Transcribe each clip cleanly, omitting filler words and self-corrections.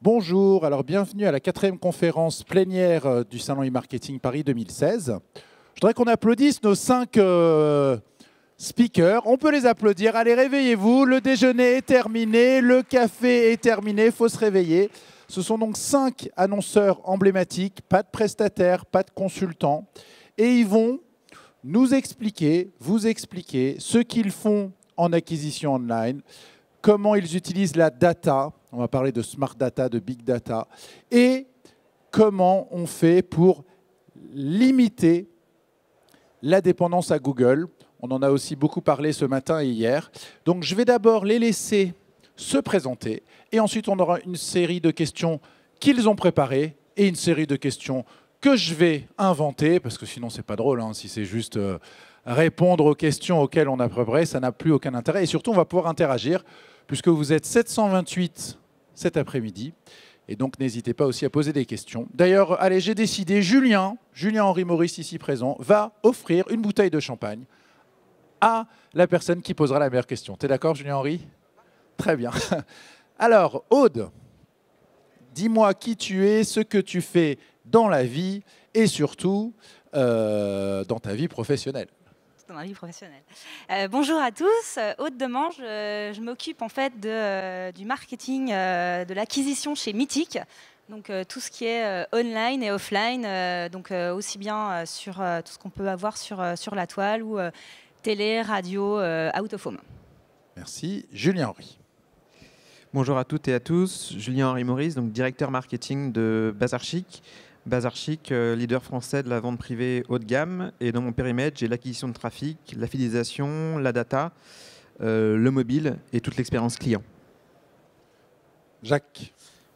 Bonjour, alors bienvenue à la 4e conférence plénière du Salon e-Marketing Paris 2016. Je voudrais qu'on applaudisse nos 5 speakers. On peut les applaudir. Allez, réveillez-vous. Le déjeuner est terminé, le café est terminé, il faut se réveiller. Ce sont donc 5 annonceurs emblématiques, pas de prestataires, pas de consultants. Et ils vont nous expliquer, vous expliquer ce qu'ils font en acquisition online, comment ils utilisent la data, on va parler de smart data, de big data, et comment on fait pour limiter la dépendance à Google. On en a aussi beaucoup parlé ce matin et hier. Donc je vais d'abord les laisser se présenter, et ensuite on aura une série de questions qu'ils ont préparées, et une série de questions que je vais inventer, parce que sinon c'est pas drôle, hein, si c'est juste répondre aux questions auxquelles on a préparé, ça n'a plus aucun intérêt, et surtout on va pouvoir interagir, puisque vous êtes 728 cet après-midi. Et donc, n'hésitez pas aussi à poser des questions. D'ailleurs, allez, j'ai décidé, Julien-Henri Maurice, ici présent, va offrir une bouteille de champagne à la personne qui posera la meilleure question. T'es d'accord, Julien-Henri? Très bien. Alors, Aude, dis-moi qui tu es, ce que tu fais dans la vie et surtout dans ta vie professionnelle. Dans ma vie professionnelle. Bonjour à tous, Aude Demange, je m'occupe en fait du marketing, de l'acquisition chez Mythic, donc tout ce qui est online et offline, donc aussi bien sur tout ce qu'on peut avoir sur la toile ou télé, radio, out of home. Merci. Julien-Henri. Bonjour à toutes et à tous, Julien-Henri Maurice, donc directeur marketing de Bazar Chic. Bazar Chic, leader français de la vente privée haut de gamme. Et dans mon périmètre, j'ai l'acquisition de trafic, la fidélisation, la data, le mobile et toute l'expérience client. Jacques.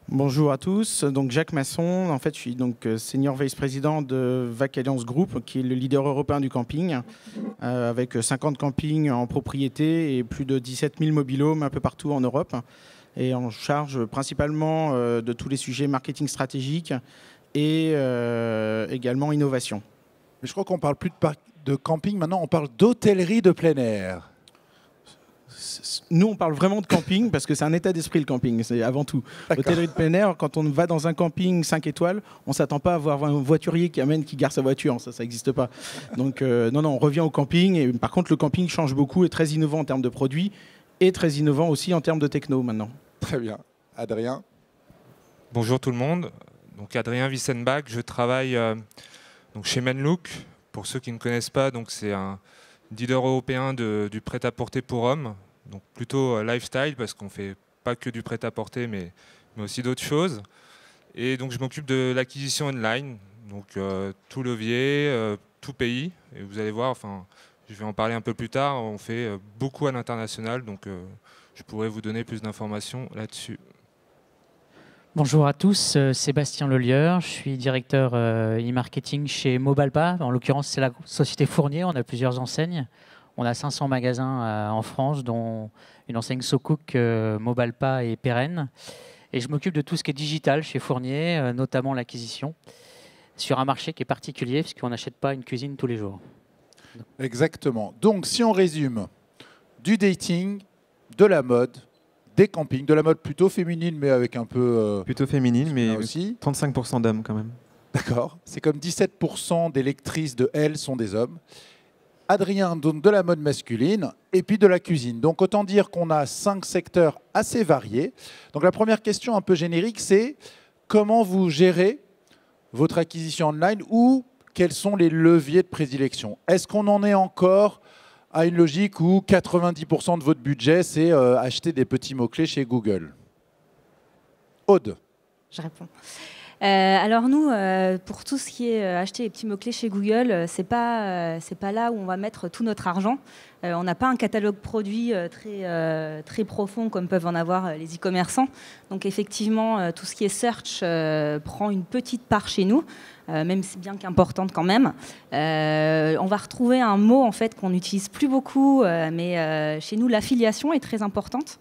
Bonjour à tous, donc Jacques Masson. En fait, je suis donc senior vice-président de VAC Alliance Group, qui est le leader européen du camping, avec 50 campings en propriété et plus de 17 000 mobil-homes un peu partout en Europe. Et en charge principalement de tous les sujets marketing stratégique et également innovation. Mais je crois qu'on ne parle plus de camping, maintenant on parle d'hôtellerie de plein air. Nous, on parle vraiment de camping parce que c'est un état d'esprit le camping, c'est avant tout. L'hôtellerie de plein air, quand on va dans un camping 5 étoiles, on ne s'attend pas à voir un voiturier qui gare sa voiture, ça n'existe pas. Donc non, on revient au camping. Et, par contre, le camping change beaucoup, est très innovant en termes de produits et très innovant aussi en termes de techno maintenant. Très bien. Adrien. Bonjour tout le monde. Donc Adrien Wissenbach, je travaille donc chez Menlook. Pour ceux qui ne connaissent pas, c'est un leader européen du prêt-à-porter pour hommes, donc plutôt lifestyle parce qu'on ne fait pas que du prêt-à-porter, mais aussi d'autres choses. Et donc je m'occupe de l'acquisition online, donc tout levier, tout pays. Et vous allez voir, je vais en parler un peu plus tard, on fait beaucoup à l'international, donc je pourrais vous donner plus d'informations là-dessus. Bonjour à tous, Sébastien Lelieur, je suis directeur e-marketing chez Mobalpa. En l'occurrence, c'est la société Fournier, on a plusieurs enseignes. On a 500 magasins en France, dont une enseigne SoCook, Mobalpa et Pérenne. Et je m'occupe de tout ce qui est digital chez Fournier, notamment l'acquisition, sur un marché qui est particulier, puisqu'on n'achète pas une cuisine tous les jours. Exactement. Donc, si on résume, du dating, de la mode, des campings, de la mode plutôt féminine, mais avec un peu... plutôt féminine, mais aussi 35% d'hommes quand même. D'accord. C'est comme 17% des lectrices de Elle sont des hommes. Adrien, donc de la mode masculine, et puis de la cuisine. Donc autant dire qu'on a 5 secteurs assez variés. Donc la première question un peu générique, c'est comment vous gérez votre acquisition online ou quels sont les leviers de prédilection? Est-ce qu'on en est encore à une logique où 90% de votre budget, c'est acheter des petits mots-clés chez Google? Aude. Je réponds. Alors nous, pour tout ce qui est acheter les petits mots-clés chez Google, c'est pas là où on va mettre tout notre argent. On n'a pas un catalogue produit très profond comme peuvent en avoir les e-commerçants. Donc effectivement, tout ce qui est search prend une petite part chez nous, même si bien qu'importante quand même. On va retrouver un mot en fait qu'on n'utilise plus beaucoup, mais chez nous, l'affiliation est très importante.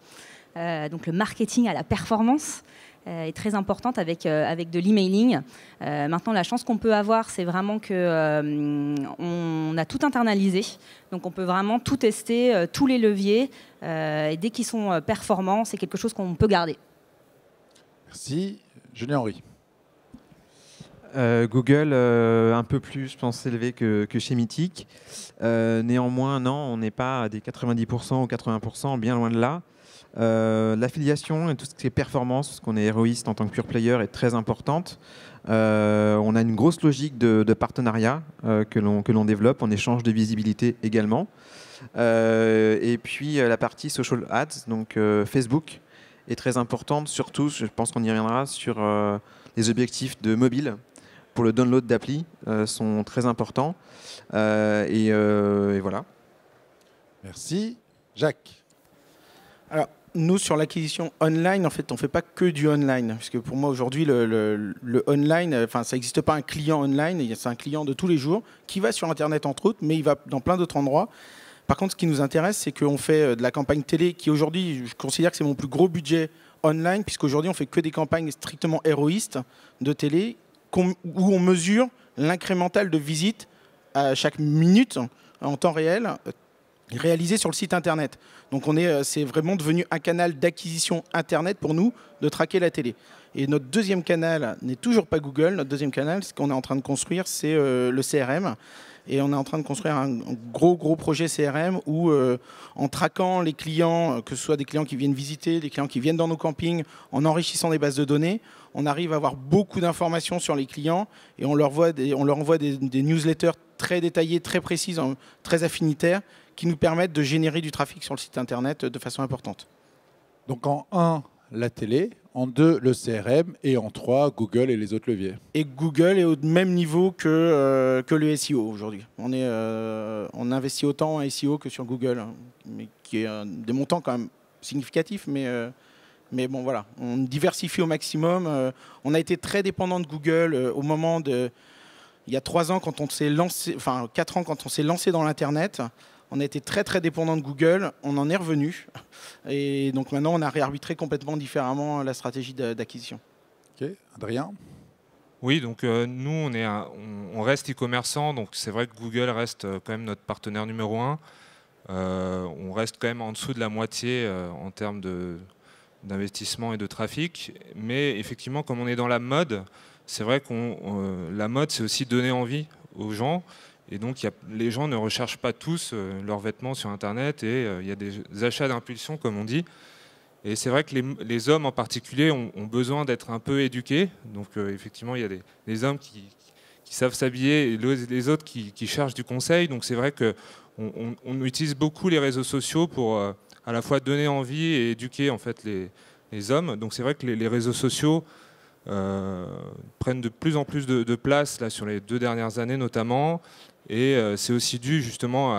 Donc le marketing à la performance est très importante avec de l'emailing. Maintenant, la chance qu'on peut avoir, c'est vraiment qu'on a tout internalisé. Donc, on peut vraiment tout tester, tous les leviers. Et dès qu'ils sont performants, c'est quelque chose qu'on peut garder. Merci. Julien Henry. Google, un peu plus, je pense, élevé que chez Mythic. Néanmoins, non, on n'est pas à des 90% ou 80%, bien loin de là. L'affiliation et tout ce qui est performance, parce qu'on est héroïste en tant que pure player, est très importante. On a une grosse logique de partenariat que l'on développe en échange de visibilité également. Et puis la partie social ads, donc Facebook, est très importante, surtout, je pense qu'on y reviendra, sur les objectifs de mobile pour le download d'appli sont très importants. Et voilà. Merci. Jacques. Alors, nous, sur l'acquisition online, en fait, on ne fait pas que du online. Parce que pour moi, aujourd'hui, le online, enfin, ça n'existe pas un client online. C'est un client de tous les jours qui va sur Internet, entre autres, mais il va dans plein d'autres endroits. Par contre, ce qui nous intéresse, c'est qu'on fait de la campagne télé qui, aujourd'hui, je considère que c'est mon plus gros budget online, puisqu'aujourd'hui, on fait que des campagnes strictement héroïstes de télé, où on mesure l'incrémental de visites à chaque minute en temps réel, réalisé sur le site Internet. Donc c'est vraiment devenu un canal d'acquisition Internet pour nous de traquer la télé. Et notre deuxième canal n'est toujours pas Google. Notre deuxième canal, ce qu'on est en train de construire, c'est le CRM. Et on est en train de construire un gros projet CRM où, en traquant les clients, que ce soit des clients qui viennent visiter, des clients qui viennent dans nos campings, en enrichissant des bases de données, on arrive à avoir beaucoup d'informations sur les clients et on leur envoie des newsletters très détaillées, très précises, très affinitaires, qui nous permettent de générer du trafic sur le site Internet de façon importante. Donc en 1, la télé, en 2, le CRM, et en 3, Google et les autres leviers. Et Google est au même niveau que le SEO aujourd'hui. On investit autant en SEO que sur Google, hein, mais qui est des montants quand même significatifs, mais bon voilà, on diversifie au maximum. On a été très dépendant de Google au moment de... Il y a 3 ans, quand on s'est lancé, enfin 4 ans, quand on s'est lancé dans l'Internet, on a été très dépendant de Google, on en est revenu. Et donc maintenant, on a réarbitré complètement différemment la stratégie d'acquisition. Ok, Adrien. Oui, donc nous, on reste e-commerçant, donc c'est vrai que Google reste quand même notre partenaire numéro 1. On reste quand même en dessous de la moitié en termes d'investissement et de trafic. Mais effectivement, comme on est dans la mode, c'est vrai que la mode, c'est aussi donner envie aux gens. Et donc, les gens ne recherchent pas tous leurs vêtements sur Internet et il y a des achats d'impulsion, comme on dit. Et c'est vrai que les hommes en particulier ont besoin d'être un peu éduqués. Donc, effectivement, il y a des hommes qui savent s'habiller et les autres qui cherchent du conseil. Donc, c'est vrai qu'on utilise beaucoup les réseaux sociaux pour à la fois donner envie et éduquer en fait, les hommes. Donc, c'est vrai que les réseaux sociaux prennent de plus en plus de place là, sur les 2 dernières années notamment. Et c'est aussi dû justement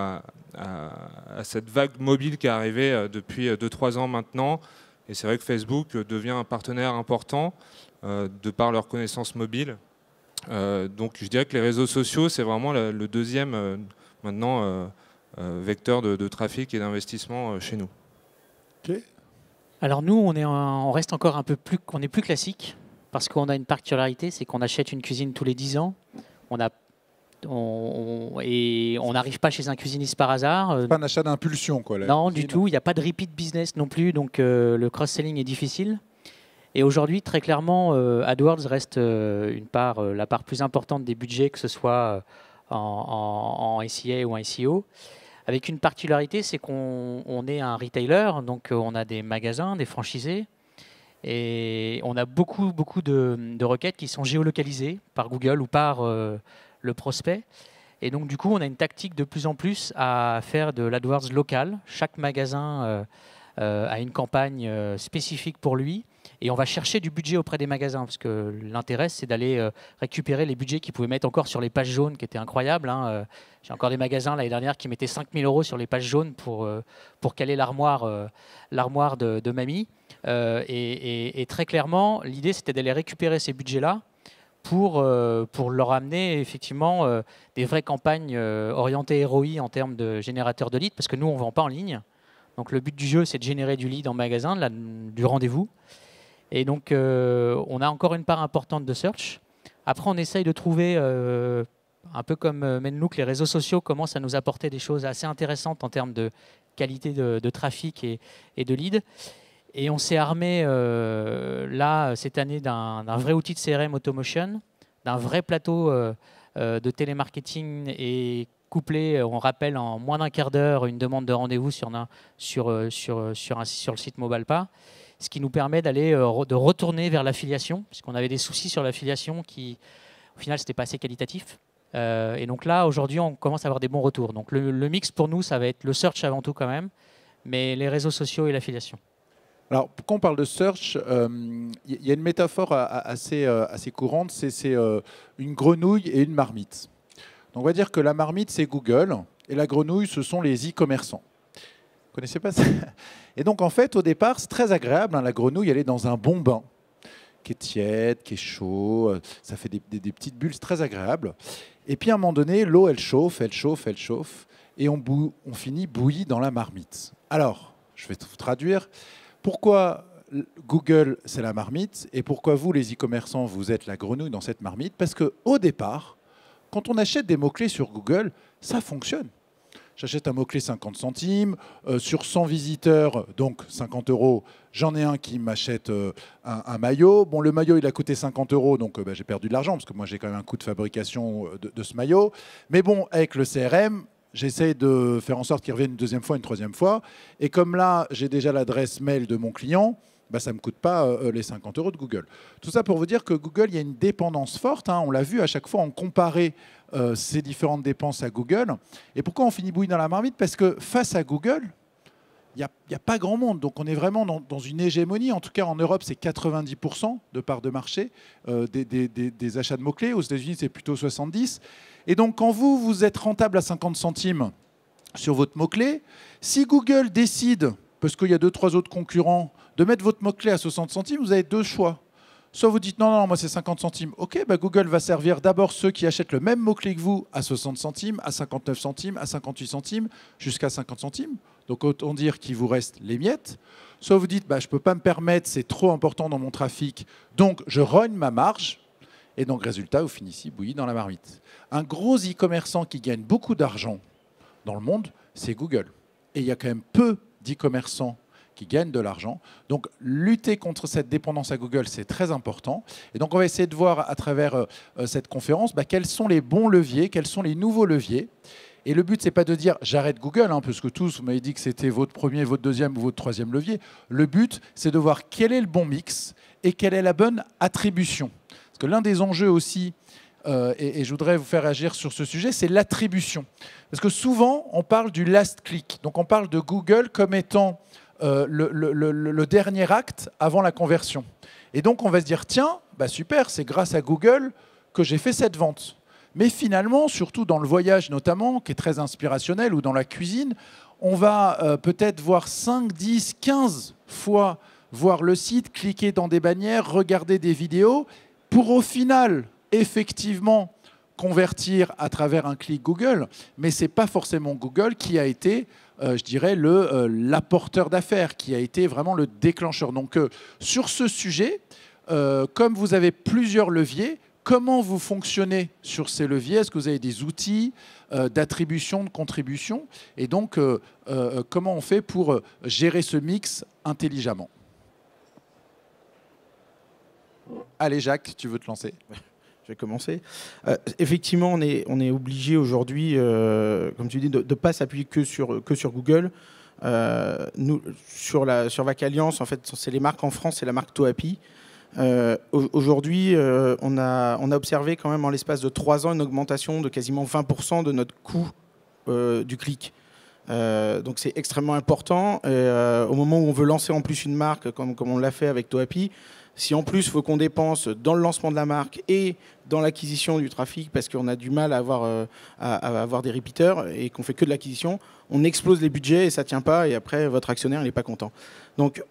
à cette vague mobile qui est arrivée depuis 2-3 ans maintenant. Et c'est vrai que Facebook devient un partenaire important de par leur connaissance mobile. Donc je dirais que les réseaux sociaux, c'est vraiment le deuxième maintenant vecteur de trafic et d'investissement chez nous. Ok. Alors nous, on reste encore un peu plus, on est plus classique parce qu'on a une particularité, c'est qu'on achète une cuisine tous les 10 ans. Et on n'arrive pas chez un cuisiniste par hasard. Pas un achat d'impulsion, quoi. Non, du tout. Il n'y a pas de repeat business non plus, donc le cross-selling est difficile. Et aujourd'hui, très clairement, AdWords reste la part plus importante des budgets, que ce soit en SEA ou en SEO. Avec une particularité, c'est qu'on est un retailer, donc on a des magasins, des franchisés, et on a beaucoup de requêtes qui sont géolocalisées par Google ou par le prospect. Et donc, du coup, on a une tactique de plus en plus à faire de l'AdWords local. Chaque magasin a une campagne spécifique pour lui. Et on va chercher du budget auprès des magasins, parce que l'intérêt, c'est d'aller récupérer les budgets qu'ils pouvaient mettre encore sur les pages jaunes, qui étaient incroyables. Hein. J'ai encore des magasins l'année dernière qui mettaient 5 000 € sur les pages jaunes pour caler l'armoire de mamie. Et très clairement, l'idée, c'était d'aller récupérer ces budgets-là pour leur amener effectivement des vraies campagnes orientées ROI en termes de générateurs de leads, parce que nous, on ne vend pas en ligne. Donc le but du jeu, c'est de générer du lead en magasin, du rendez-vous. Et donc, on a encore une part importante de search. Après, on essaye de trouver, un peu comme Menlook, les réseaux sociaux commencent à nous apporter des choses assez intéressantes en termes de qualité de trafic et de lead. Et on s'est armé là, cette année, d'un vrai outil de CRM Automotion, d'un vrai plateau de télémarketing et couplé, on rappelle, en moins d'un quart d'heure, une demande de rendez-vous sur le site Mobalpa, ce qui nous permet de retourner vers l'affiliation, puisqu'on avait des soucis sur l'affiliation qui, au final, c'était pas assez qualitatif. Et donc là, aujourd'hui, on commence à avoir des bons retours. Donc le mix pour nous, ça va être le search avant tout quand même, mais les réseaux sociaux et l'affiliation. Alors, quand on parle de search, il y a une métaphore assez courante, c'est une grenouille et une marmite. Donc, on va dire que la marmite, c'est Google, et la grenouille, ce sont les e-commerçants. Vous ne connaissez pas ça? Et donc, en fait, au départ, c'est très agréable. Hein, la grenouille, elle est dans un bon bain, qui est tiède, qui est chaud, ça fait des petites bulles, c'est très agréable. Et puis, à un moment donné, l'eau, elle chauffe, et on finit bouilli dans la marmite. Alors, je vais vous traduire. Pourquoi Google, c'est la marmite, et pourquoi vous, les e-commerçants, vous êtes la grenouille dans cette marmite? Parce qu'au départ, quand on achète des mots-clés sur Google, ça fonctionne. J'achète un mot-clé 50 centimes, sur 100 visiteurs, donc 50 €, j'en ai un qui m'achète un maillot. Bon, le maillot, il a coûté 50 €, donc j'ai perdu de l'argent, parce que moi, j'ai quand même un coût de fabrication de ce maillot. Mais bon, avec le CRM, j'essaie de faire en sorte qu'il revienne une deuxième fois, une troisième fois. Et comme là, j'ai déjà l'adresse mail de mon client, ça ne me coûte pas les 50 € de Google. Tout ça pour vous dire que Google, il y a une dépendance forte. Hein, on l'a vu à chaque fois, on comparait ces différentes dépenses à Google. Et pourquoi on finit bouilli dans la marmite? Parce que face à Google, il n'y a pas grand monde. Donc on est vraiment dans une hégémonie. En tout cas, en Europe, c'est 90% de part de marché des achats de mots-clés. Aux États-Unis, c'est plutôt 70%. Et donc, quand vous êtes rentable à 50 centimes sur votre mot-clé, si Google décide, parce qu'il y a 2-3 autres concurrents, de mettre votre mot-clé à 60 centimes, vous avez deux choix. Soit vous dites non, moi c'est 50 centimes. Ok, Google va servir d'abord ceux qui achètent le même mot-clé que vous à 60 centimes, à 59 centimes, à 58 centimes, jusqu'à 50 centimes. Donc autant dire qu'il vous reste les miettes. Soit vous dites je ne peux pas me permettre, c'est trop important dans mon trafic, donc je rogne ma marge. Et donc résultat, vous finissez bouilli dans la marmite. Un gros e-commerçant qui gagne beaucoup d'argent dans le monde, c'est Google. Et il y a quand même peu d'e-commerçants qui gagnent de l'argent. Donc, lutter contre cette dépendance à Google, c'est très important. Et donc, on va essayer de voir à travers cette conférence quels sont les bons leviers, quels sont les nouveaux leviers. Et le but, ce n'est pas de dire j'arrête Google, parce que tous, vous m'avez dit que c'était votre premier, votre deuxième ou votre troisième levier. Le but, c'est de voir quel est le bon mix et quelle est la bonne attribution. Parce que l'un des enjeux aussi, et je voudrais vous faire agir sur ce sujet, c'est l'attribution. Parce que souvent, on parle du last click. Donc, on parle de Google comme étant le dernier acte avant la conversion. Et donc, on va se dire, tiens, super, c'est grâce à Google que j'ai fait cette vente. Mais finalement, surtout dans le voyage notamment, qui est très inspirationnel, ou dans la cuisine, on va peut-être voir 5, 10, 15 fois voir le site, cliquer dans des bannières, regarder des vidéos, pour au final, effectivement, convertir à travers un clic Google. Mais ce n'est pas forcément Google qui a été, je dirais, l'apporteur d'affaires, qui a été vraiment le déclencheur. Donc, sur ce sujet, comme vous avez plusieurs leviers, comment vous fonctionnez sur ces leviers? Est-ce que vous avez des outils d'attribution, de contribution? Et donc, comment on fait pour gérer ce mix intelligemment? Allez, Jacques, tu veux te lancer? Je vais commencer. Effectivement, on est obligé aujourd'hui, comme tu dis, de ne pas s'appuyer que sur Google. Nous, sur VacAlliance, en fait, c'est les marques en France, c'est la marque Toapi. Aujourd'hui, on a observé quand même en l'espace de 3 ans une augmentation de quasiment 20% de notre coût du clic. Donc c'est extrêmement important. Au moment où on veut lancer en plus une marque, comme on l'a fait avec Toapi, si en plus il faut qu'on dépense dans le lancement de la marque et dans l'acquisition du trafic, parce qu'on a du mal à avoir des repeaters et qu'on fait que de l'acquisition, on explose les budgets et ça ne tient pas, et après votre actionnaire n'est pas content. Donc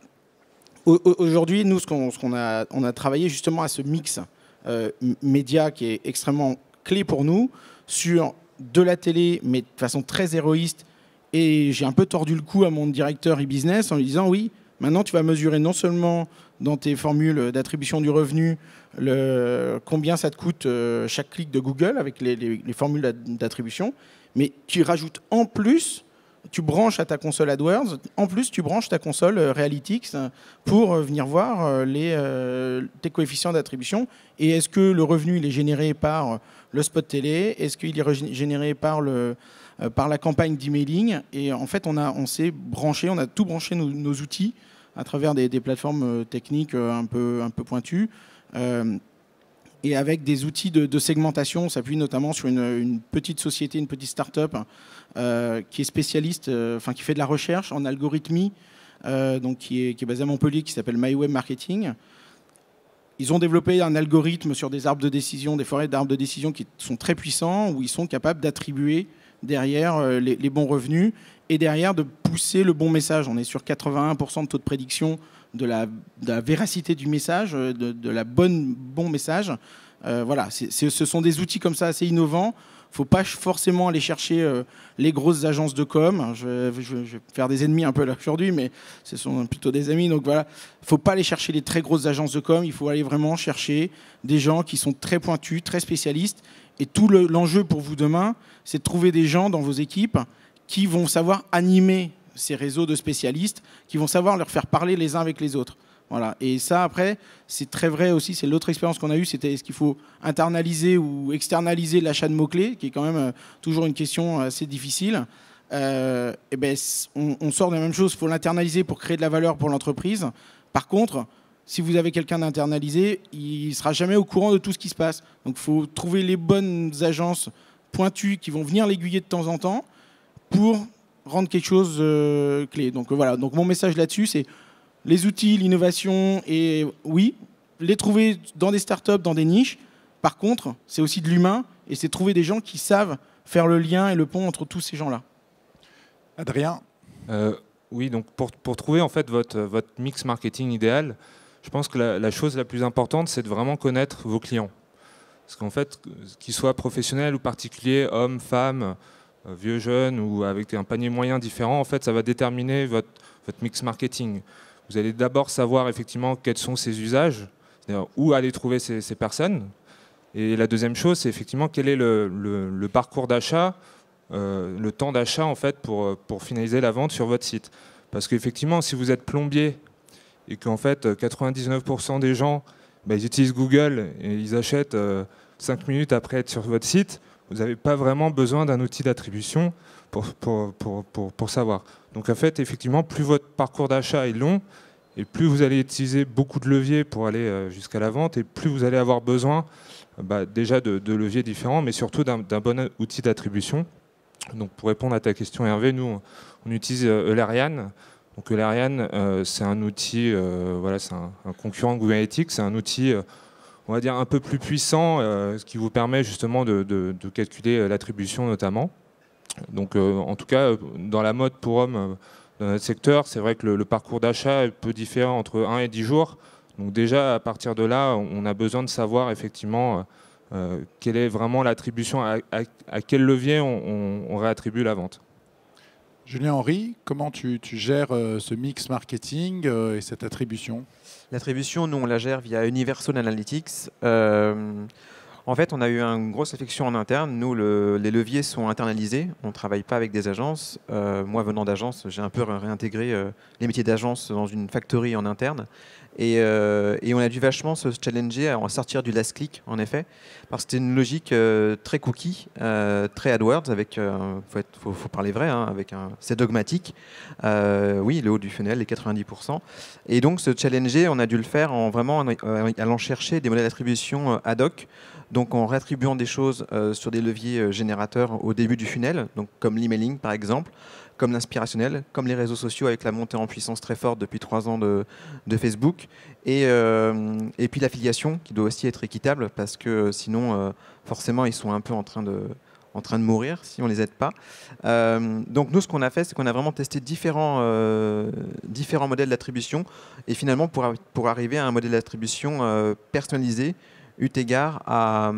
aujourd'hui, nous, on a travaillé justement à ce mix média qui est extrêmement clé pour nous, sur de la télé, mais de façon très héroïste. Et j'ai un peu tordu le cou à mon directeur e-business en lui disant, oui, maintenant tu vas mesurer non seulement dans tes formules d'attribution du revenu combien ça te coûte chaque clic de Google avec les formules d'attribution, mais tu rajoutes en plus tu branches à ta console AdWords. En plus, tu branches ta console Realytics pour venir voir tes coefficients d'attribution. Et est-ce que le revenu il est généré par le spot télé? Est-ce qu'il est généré par la campagne d'emailing? Et en fait, on s'est branché, on a tout branché nos outils à travers des plateformes techniques un peu pointues. Et avec des outils de segmentation, on s'appuie notamment sur une petite société, une petite start-up qui est spécialiste, qui fait de la recherche en algorithmie, donc qui est basée à Montpellier, qui s'appelle MyWeb Marketing. Ils ont développé un algorithme sur des arbres de décision, des forêts d'arbres de décision qui sont très puissants, où ils sont capables d'attribuer derrière les bons revenus et derrière de pousser le bon message. On est sur 81% de taux de prédiction de la véracité du message, de la bon message. Voilà, ce sont des outils comme ça assez innovants. Il ne faut pas forcément aller chercher les grosses agences de com. Je vais faire des ennemis un peu là aujourd'hui, mais ce sont plutôt des amis. Donc voilà, il ne faut pas aller chercher les très grosses agences de com. Il faut aller vraiment chercher des gens qui sont très pointus, très spécialistes. Et tout l'enjeu pour vous demain, c'est de trouver des gens dans vos équipes qui vont savoir animer ces réseaux de spécialistes, qui vont savoir leur faire parler les uns avec les autres. Voilà. Et ça, après, c'est très vrai aussi. C'est l'autre expérience qu'on a eue, c'était est-ce qu'il faut internaliser ou externaliser l'achat de mots-clés, qui est quand même toujours une question assez difficile. Et ben, on sort de la même chose. Il faut l'internaliser pour créer de la valeur pour l'entreprise. Par contre, si vous avez quelqu'un d'internalisé, il ne sera jamais au courant de tout ce qui se passe. Donc, il faut trouver les bonnes agences pointues qui vont venir l'aiguiller de temps en temps pour rendre quelque chose clé. Donc, voilà. Donc, mon message là-dessus, c'est les outils, l'innovation, et oui, les trouver dans des startups, dans des niches. Par contre, c'est aussi de l'humain, et c'est trouver des gens qui savent faire le lien et le pont entre tous ces gens-là. Adrien? Oui, donc pour trouver en fait votre mix marketing idéal, je pense que la chose la plus importante, c'est de vraiment connaître vos clients. Parce qu'en fait, qu'ils soient professionnels ou particuliers, hommes, femmes, vieux, jeunes, ou avec un panier moyen différent, en fait, ça va déterminer votre mix marketing. Vous allez d'abord savoir effectivement quels sont ces usages, c'est-à-dire où aller trouver ces personnes. Et la deuxième chose, c'est effectivement quel est le parcours d'achat, le temps d'achat en fait pour finaliser la vente sur votre site. Parce qu'effectivement, si vous êtes plombier et qu'en fait 99% des gens ils utilisent Google et ils achètent 5 minutes après être sur votre site, vous n'avez pas vraiment besoin d'un outil d'attribution pour savoir. Donc en fait, effectivement, plus votre parcours d'achat est long, et plus vous allez utiliser beaucoup de leviers pour aller jusqu'à la vente, et plus vous allez avoir besoin déjà de leviers différents, mais surtout d'un bon outil d'attribution. Donc pour répondre à ta question, Hervé, nous, on utilise Eulerian. Donc Eulerian, c'est un outil, c'est un concurrent de Google Analytics, c'est un outil, on va dire, un peu plus puissant, ce qui vous permet justement de calculer l'attribution notamment. Donc en tout cas, dans la mode pour hommes, dans notre secteur, c'est vrai que le parcours d'achat peut différer entre 1 et 10 jours. Donc déjà, à partir de là, on a besoin de savoir effectivement quelle est vraiment l'attribution, à quel levier on réattribue la vente. Julien Henry, comment tu gères ce mix marketing et cette attribution? L'attribution, nous, on la gère via Universal Analytics. En fait, on a eu une grosse réflexion en interne. Nous, les leviers sont internalisés. On ne travaille pas avec des agences. Moi, venant d'agence, j'ai un peu réintégré les métiers d'agence dans une factory en interne. Et on a dû vachement se challenger à en sortir du last click, en effet, parce que c'était une logique très cookie, très AdWords, avec, faut parler vrai, hein, c'est dogmatique. Oui, le haut du funnel, les 90%. Et donc, se challenger, on a dû le faire en vraiment allant chercher des modèles d'attribution ad hoc, donc en réattribuant des choses sur des leviers générateurs au début du funnel, donc comme l'emailing par exemple, comme l'inspirationnel, comme les réseaux sociaux avec la montée en puissance très forte depuis 3 ans de Facebook, et puis l'affiliation qui doit aussi être équitable parce que sinon forcément ils sont un peu en train de mourir si on ne les aide pas. Donc nous ce qu'on a fait, c'est qu'on a vraiment testé différents modèles d'attribution et finalement pour arriver à un modèle d'attribution personnalisé, eu égard à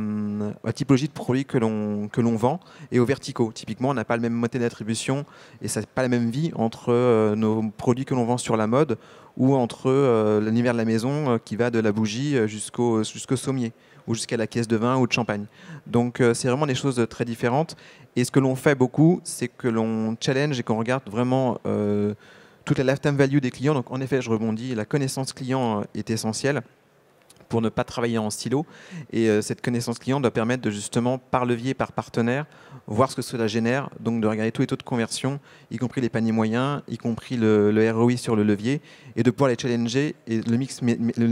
la typologie de produits que l'on vend et aux verticaux. Typiquement, on n'a pas le même mode d'attribution et ça n'a pas la même vie entre nos produits que l'on vend sur la mode ou entre l'univers de la maison qui va de la bougie jusqu'au sommier ou jusqu'à la caisse de vin ou de champagne. Donc c'est vraiment des choses très différentes. Et ce que l'on fait beaucoup, c'est que l'on challenge et qu'on regarde vraiment toute la lifetime value des clients. Donc en effet, je rebondis, la connaissance client est essentielle pour ne pas travailler en silo. Et cette connaissance client doit permettre de justement, par levier, par partenaire, voir ce que cela génère, donc de regarder tous les taux de conversion, y compris les paniers moyens, y compris le ROI sur le levier, et de pouvoir les challenger. Et le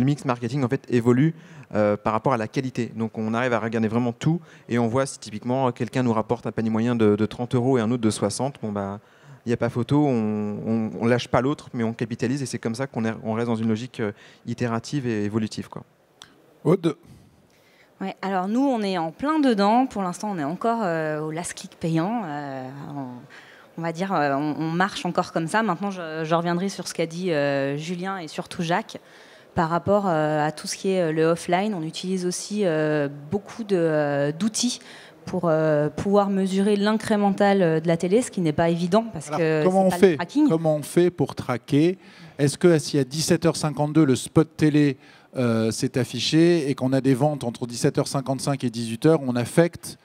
mix marketing en fait évolue par rapport à la qualité. Donc on arrive à regarder vraiment tout, et on voit si typiquement quelqu'un nous rapporte un panier moyen de 30 € et un autre de 60, bon bah il n'y a pas photo, on ne lâche pas l'autre, mais on capitalise, et c'est comme ça qu'on reste dans une logique itérative et évolutive, quoi. Aude. Ouais, alors nous, on est en plein dedans. Pour l'instant, on est encore au last click payant. On va dire, on marche encore comme ça. Maintenant, je reviendrai sur ce qu'a dit Julien et surtout Jacques par rapport à tout ce qui est le offline. On utilise aussi beaucoup d'outils pour pouvoir mesurer l'incrémental de la télé, ce qui n'est pas évident parce que comment c'est pas le tracking. Comment on fait pour traquer? Est-ce que si à 17h52 le spot télé c'est affiché et qu'on a des ventes entre 17h55 et 18h, on affecte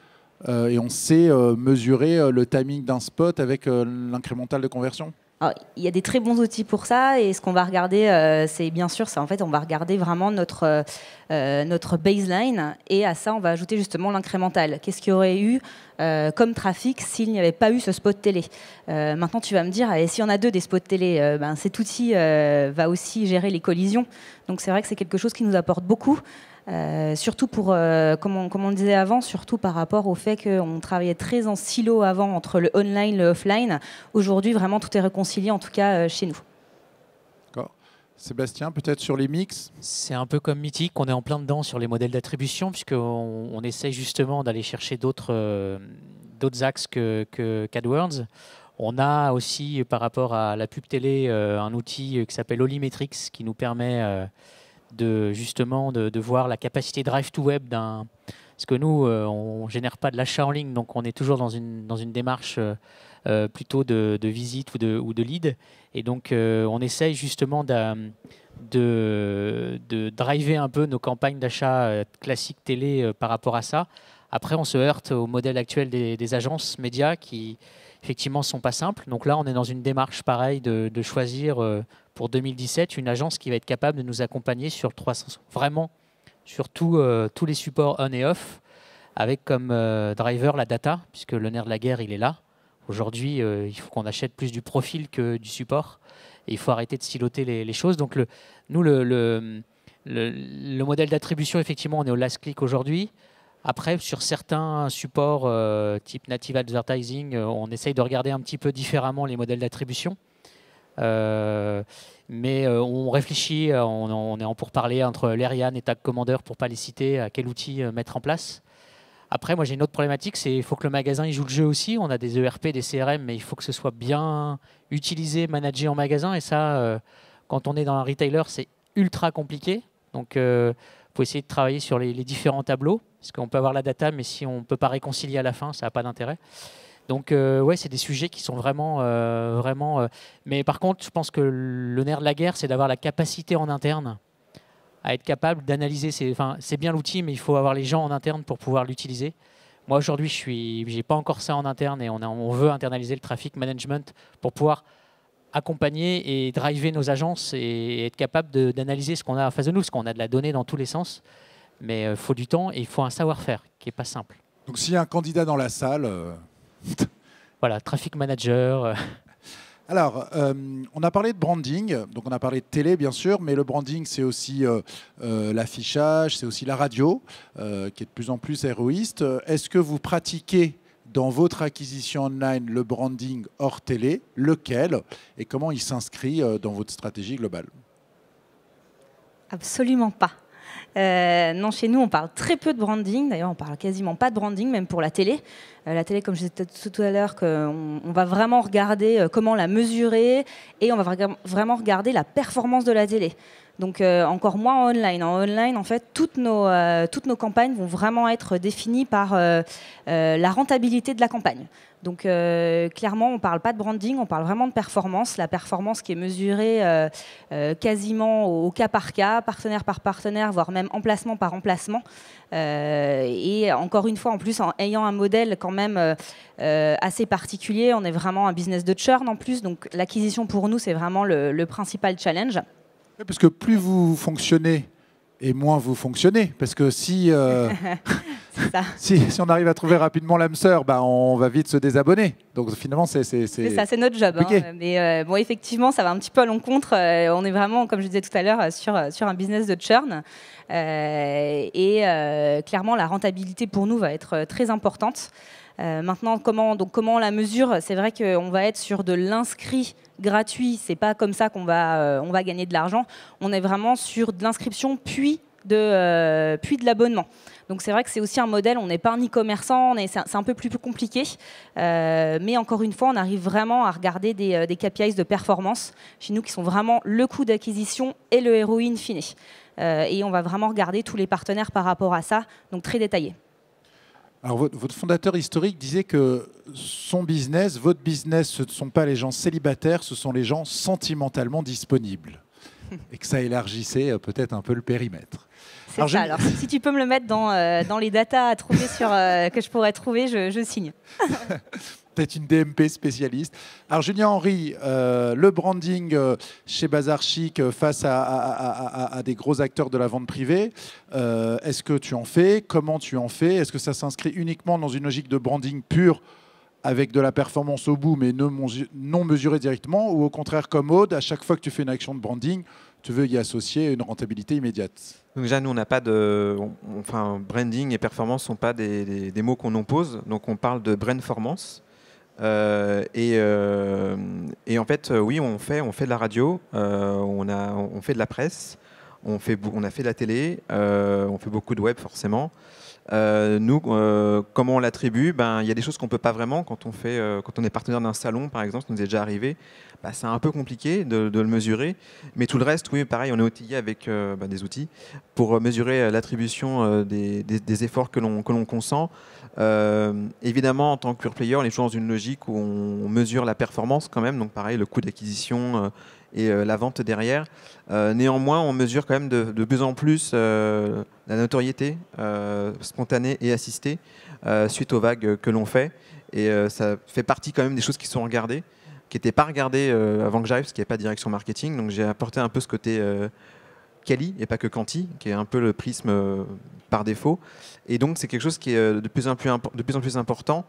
et on sait mesurer le timing d'un spot avec l'incrémental de conversion? Alors, il y a des très bons outils pour ça, et ce qu'on va regarder, c'est bien sûr, en fait, on va regarder vraiment notre baseline, et à ça, on va ajouter justement l'incrémental. Qu'est-ce qu'il y aurait eu comme trafic s'il n'y avait pas eu ce spot télé? Maintenant, tu vas me dire, et s'il y en a deux des spots télé, cet outil va aussi gérer les collisions. Donc, c'est vrai que c'est quelque chose qui nous apporte beaucoup. Surtout pour, comme on le disait avant, surtout par rapport au fait qu'on travaillait très en silo avant entre le online et le offline. Aujourd'hui, vraiment, tout est réconcilié, en tout cas chez nous. D'accord. Sébastien, peut-être sur les mix? C'est un peu comme Mythique, on est en plein dedans sur les modèles d'attribution, puisqu'on essaye justement d'aller chercher d'autres axes qu'AdWords. On a aussi, par rapport à la pub télé, un outil qui s'appelle Olimetrics, qui nous permet justement de voir la capacité drive to web d'un. Parce que nous, on ne génère pas de l'achat en ligne, donc on est toujours dans une démarche plutôt de visite ou de lead. Et donc, on essaye justement de driver un peu nos campagnes d'achat classiques télé par rapport à ça. Après, on se heurte au modèle actuel des agences médias qui, effectivement, ne sont pas simples. Donc là, on est dans une démarche pareille de choisir pour 2017 une agence qui va être capable de nous accompagner sur vraiment sur tous les supports on et off, avec comme driver la data, puisque le nerf de la guerre, il est là. Aujourd'hui, il faut qu'on achète plus du profil que du support. Et il faut arrêter de siloter les choses. Donc nous, le modèle d'attribution, effectivement, on est au last click aujourd'hui. Après, sur certains supports type native advertising, on essaye de regarder un petit peu différemment les modèles d'attribution. Mais on réfléchit, on est en pourparlers entre l'Ariane et Tag Commander pour ne pas les citer, à quel outil mettre en place. Après, moi j'ai une autre problématique, c'est qu'il faut que le magasin il joue le jeu aussi. On a des ERP, des CRM, mais il faut que ce soit bien utilisé, managé en magasin. Et ça, quand on est dans un retailer, c'est ultra compliqué. Donc il faut essayer de travailler sur les différents tableaux, parce qu'on peut avoir la data, mais si on ne peut pas réconcilier à la fin, ça n'a pas d'intérêt. Donc ouais, c'est des sujets qui sont vraiment... Mais par contre, je pense que le nerf de la guerre, c'est d'avoir la capacité en interne à être capable d'analyser. C'est bien l'outil, mais il faut avoir les gens en interne pour pouvoir l'utiliser. Moi, aujourd'hui, je n'ai pas encore ça en interne, et on veut internaliser le traffic management pour pouvoir accompagner et driver nos agences et être capable d'analyser ce qu'on a en face de nous, parce qu'on a de la donnée dans tous les sens. Mais il faut du temps et il faut un savoir-faire qui n'est pas simple. Donc s'il y a un candidat dans la salle... Voilà, traffic manager. Alors, on a parlé de branding, donc on a parlé de télé bien sûr, mais le branding c'est aussi l'affichage, c'est aussi la radio, qui est de plus en plus héroïste. Est-ce que vous pratiquez dans votre acquisition online le branding hors télé? Lequel? Et comment il s'inscrit dans votre stratégie globale? Absolument pas. Non, chez nous, on parle très peu de branding. D'ailleurs, on parle quasiment pas de branding, même pour la télé. La télé, comme je disais tout à l'heure, on va vraiment regarder comment la mesurer, et on va vraiment regarder la performance de la télé. Donc encore moins en online. En online, en fait, toutes nos campagnes vont vraiment être définies par la rentabilité de la campagne. Donc clairement, on ne parle pas de branding, on parle vraiment de performance. La performance qui est mesurée quasiment au cas par cas, partenaire par partenaire, voire même emplacement par emplacement. Et encore une fois, en plus, en ayant un modèle quand même assez particulier, on est vraiment un business de churn en plus. Donc l'acquisition pour nous, c'est vraiment le principal challenge. Parce que plus vous fonctionnez et moins vous fonctionnez. Parce que si on arrive à trouver rapidement l'âme sœur, on va vite se désabonner. Donc finalement, c'est ça, c'est notre job. Hein. Mais bon, effectivement, ça va un petit peu à l'encontre. On est vraiment, comme je disais tout à l'heure, sur un business de churn. Clairement, la rentabilité pour nous va être très importante. Maintenant, comment on la mesure? C'est vrai qu'on va être sur de l'inscrit gratuit. C'est pas comme ça qu'on va gagner de l'argent. On est vraiment sur de l'inscription puis de l'abonnement. Donc c'est vrai que c'est aussi un modèle, on n'est pas un e-commerçant, c'est un peu plus compliqué. Mais encore une fois, on arrive vraiment à regarder des KPIs de performance chez nous qui sont vraiment le coût d'acquisition et le ROI in fine. Et on va vraiment regarder tous les partenaires par rapport à ça, donc très détaillé. Alors, votre fondateur historique disait que son business, votre business, ce ne sont pas les gens célibataires, ce sont les gens sentimentalement disponibles. Et que ça élargissait peut-être un peu le périmètre. C'est ça. Alors, si tu peux me le mettre dans les datas à trouver que je pourrais trouver, je signe. Peut-être une DMP spécialiste. Alors, Julien Henry, le branding chez Bazar Chic face à des gros acteurs de la vente privée, est-ce que tu en fais? Comment tu en fais? Est-ce que ça s'inscrit uniquement dans une logique de branding pure avec de la performance au bout, mais non mesurée directement? Ou au contraire, comme Aude, à chaque fois que tu fais une action de branding, tu veux y associer une rentabilité immédiate? Donc déjà, nous, on n'a pas de... branding et performance ne sont pas des mots qu'on oppose. Donc, on parle de brandformance. Et en fait, oui, on fait de la radio, on fait de la presse, on a fait de la télé, on fait beaucoup de web forcément. Nous, comment on l'attribue? Il y a des choses qu'on ne peut pas vraiment quand on est partenaire d'un salon, par exemple, ça nous est déjà arrivé. C'est un peu compliqué de le mesurer, mais tout le reste, oui, pareil, on est outillé avec des outils pour mesurer l'attribution des efforts que l'on consent. Évidemment, en tant que pure player, on est toujours dans une logique où on mesure la performance quand même, donc pareil, le coût d'acquisition et la vente derrière. Néanmoins, on mesure quand même de plus en plus la notoriété spontanée et assistée suite aux vagues que l'on fait. Et ça fait partie quand même des choses qui sont regardées, qui n'étaient pas regardées avant que j'arrive, parce qu'il n'y avait pas de direction marketing. Donc j'ai apporté un peu ce côté quali et pas que quanti, qui est un peu le prisme par défaut. Et donc c'est quelque chose qui est de plus en plus important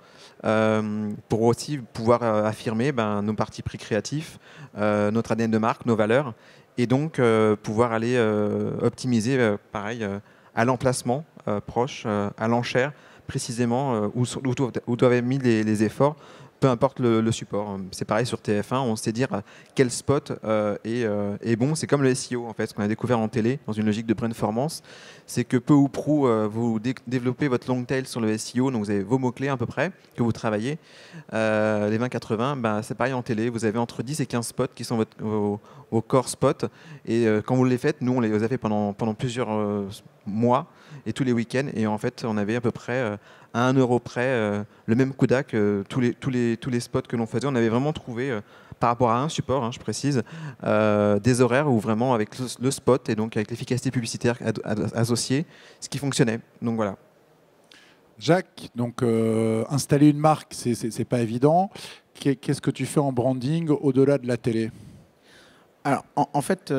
pour aussi pouvoir affirmer nos partis pris créatifs, notre ADN de marque, nos valeurs, et donc pouvoir aller optimiser pareil à l'emplacement proche, à l'enchère, précisément où doivent être mis les efforts, peu importe le support. C'est pareil sur TF1, on sait dire quel spot est bon. C'est comme le SEO, en fait, ce qu'on a découvert en télé, dans une logique de performance. C'est que peu ou prou, vous développez votre long tail sur le SEO, donc vous avez vos mots-clés à peu près, que vous travaillez. Les 20-80, c'est pareil en télé, vous avez entre 10 et 15 spots qui sont vos core spots. Et quand vous les faites, nous, on les a fait pendant plusieurs mois et tous les week-ends. Et en fait, on avait à peu près à 1 euro près le même CODA que tous les spots que l'on faisait. On avait vraiment trouvé, par rapport à un support, je précise, des horaires où vraiment avec le spot et donc avec l'efficacité publicitaire associée, ce qui fonctionnait. Donc voilà. Jacques, donc installer une marque, c'est pas évident. Qu'est-ce que tu fais en branding au-delà de la télé? Alors, en fait,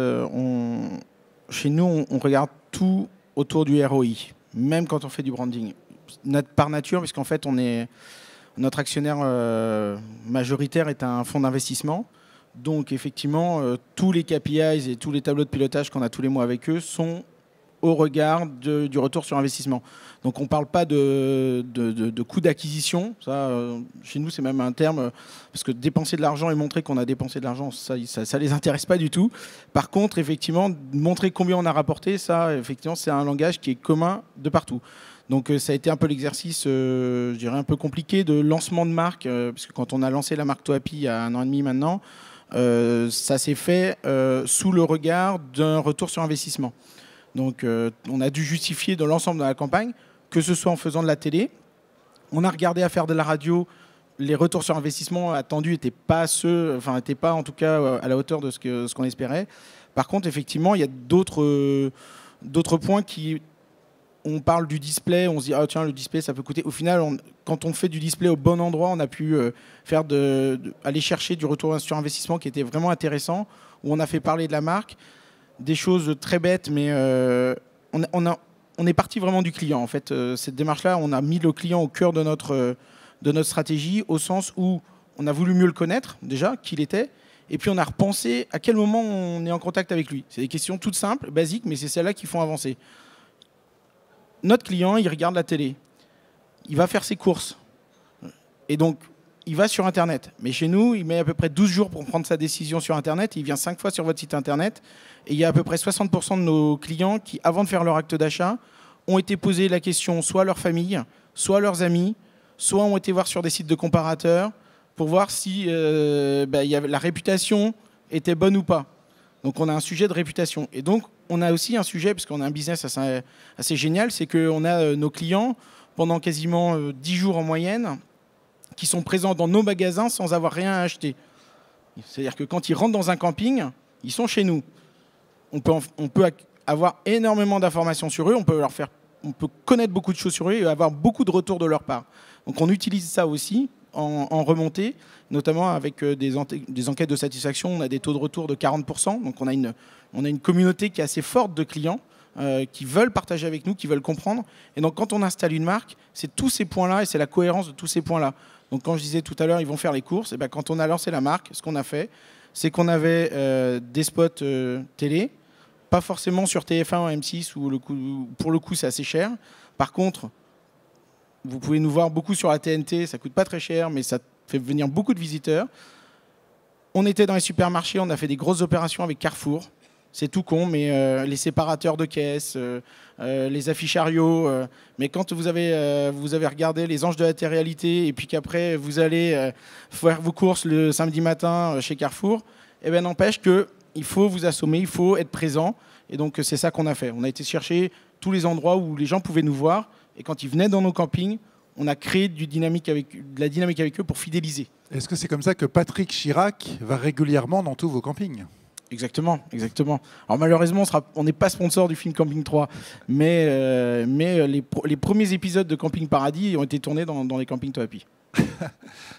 chez nous, on regarde tout autour du ROI, même quand on fait du branding. Par nature, puisqu'en fait, notre actionnaire majoritaire est un fonds d'investissement. Donc, effectivement, tous les KPIs et tous les tableaux de pilotage qu'on a tous les mois avec eux sont au regard du retour sur investissement. Donc, on ne parle pas de coût d'acquisition. Ça, chez nous, c'est même un terme, parce que dépenser de l'argent et montrer qu'on a dépensé de l'argent, ça ne les intéresse pas du tout. Par contre, effectivement, montrer combien on a rapporté, ça, effectivement, c'est un langage qui est commun de partout. Donc ça a été un peu l'exercice, je dirais, un peu compliqué de lancement de marque, parce que quand on a lancé la marque Toapi il y a 1 an et demi maintenant, ça s'est fait sous le regard d'un retour sur investissement. Donc on a dû justifier de l'ensemble de la campagne, que ce soit en faisant de la télé. On a regardé à faire de la radio. Les retours sur investissement attendus n'étaient pas n'étaient pas en tout cas à la hauteur de ce qu'on espérait. Par contre, effectivement, il y a d'autres points qui... On parle du display, on se dit, ah, tiens, le display, ça peut coûter. Au final, quand on fait du display au bon endroit, on a pu aller chercher du retour sur investissement qui était vraiment intéressant, où on a fait parler de la marque. Des choses très bêtes, mais on est parti vraiment du client. En fait, cette démarche-là, on a mis le client au cœur de notre stratégie, au sens où on a voulu mieux le connaître, déjà, qui il était, et puis on a repensé à quel moment on est en contact avec lui. C'est des questions toutes simples, basiques, mais c'est celles-là qui font avancer. Notre client, il regarde la télé, il va faire ses courses, et donc il va sur Internet. Mais chez nous, il met à peu près 12 jours pour prendre sa décision sur Internet, il vient 5 fois sur votre site Internet, et il y a à peu près 60% de nos clients qui, avant de faire leur acte d'achat, ont été posés la question soit à leur famille, soit à leurs amis, soit ont été voir sur des sites de comparateurs pour voir si la réputation était bonne ou pas. Donc on a un sujet de réputation. Et donc on a aussi un sujet, parce qu'on a un business assez génial, c'est qu'on a nos clients pendant quasiment 10 jours en moyenne qui sont présents dans nos magasins sans avoir rien à acheter. C'est-à-dire que quand ils rentrent dans un camping, ils sont chez nous. On peut avoir énormément d'informations sur eux, on peut connaître beaucoup de choses sur eux et avoir beaucoup de retours de leur part. Donc on utilise ça aussi en remontée, notamment avec des enquêtes de satisfaction. On a des taux de retour de 40%. Donc on a une communauté qui est assez forte de clients qui veulent partager avec nous, qui veulent comprendre. Et donc quand on installe une marque, c'est tous ces points-là et c'est la cohérence de tous ces points-là. Donc quand je disais tout à l'heure, ils vont faire les courses, et bien quand on a lancé la marque, ce qu'on a fait, c'est qu'on avait des spots télé, pas forcément sur TF1 ou M6, où pour le coup c'est assez cher. Par contre, vous pouvez nous voir beaucoup sur la TNT, ça coûte pas très cher, mais ça fait venir beaucoup de visiteurs. On était dans les supermarchés, on a fait des grosses opérations avec Carrefour. C'est tout con, mais les séparateurs de caisses, les afficharios. Mais quand vous avez regardé les anges de la télé-réalité et puis qu'après vous allez faire vos courses le samedi matin chez Carrefour, eh ben, n'empêche qu'il faut vous assommer, il faut être présent. Et donc c'est ça qu'on a fait. On a été chercher tous les endroits où les gens pouvaient nous voir. Et quand ils venaient dans nos campings, on a créé de la dynamique avec eux pour fidéliser. Est-ce que c'est comme ça que Patrick Chirac va régulièrement dans tous vos campings ? Exactement, exactement. Alors malheureusement, on n'est pas sponsor du film Camping 3, mais les premiers épisodes de Camping Paradis ont été tournés dans les campings Toapi.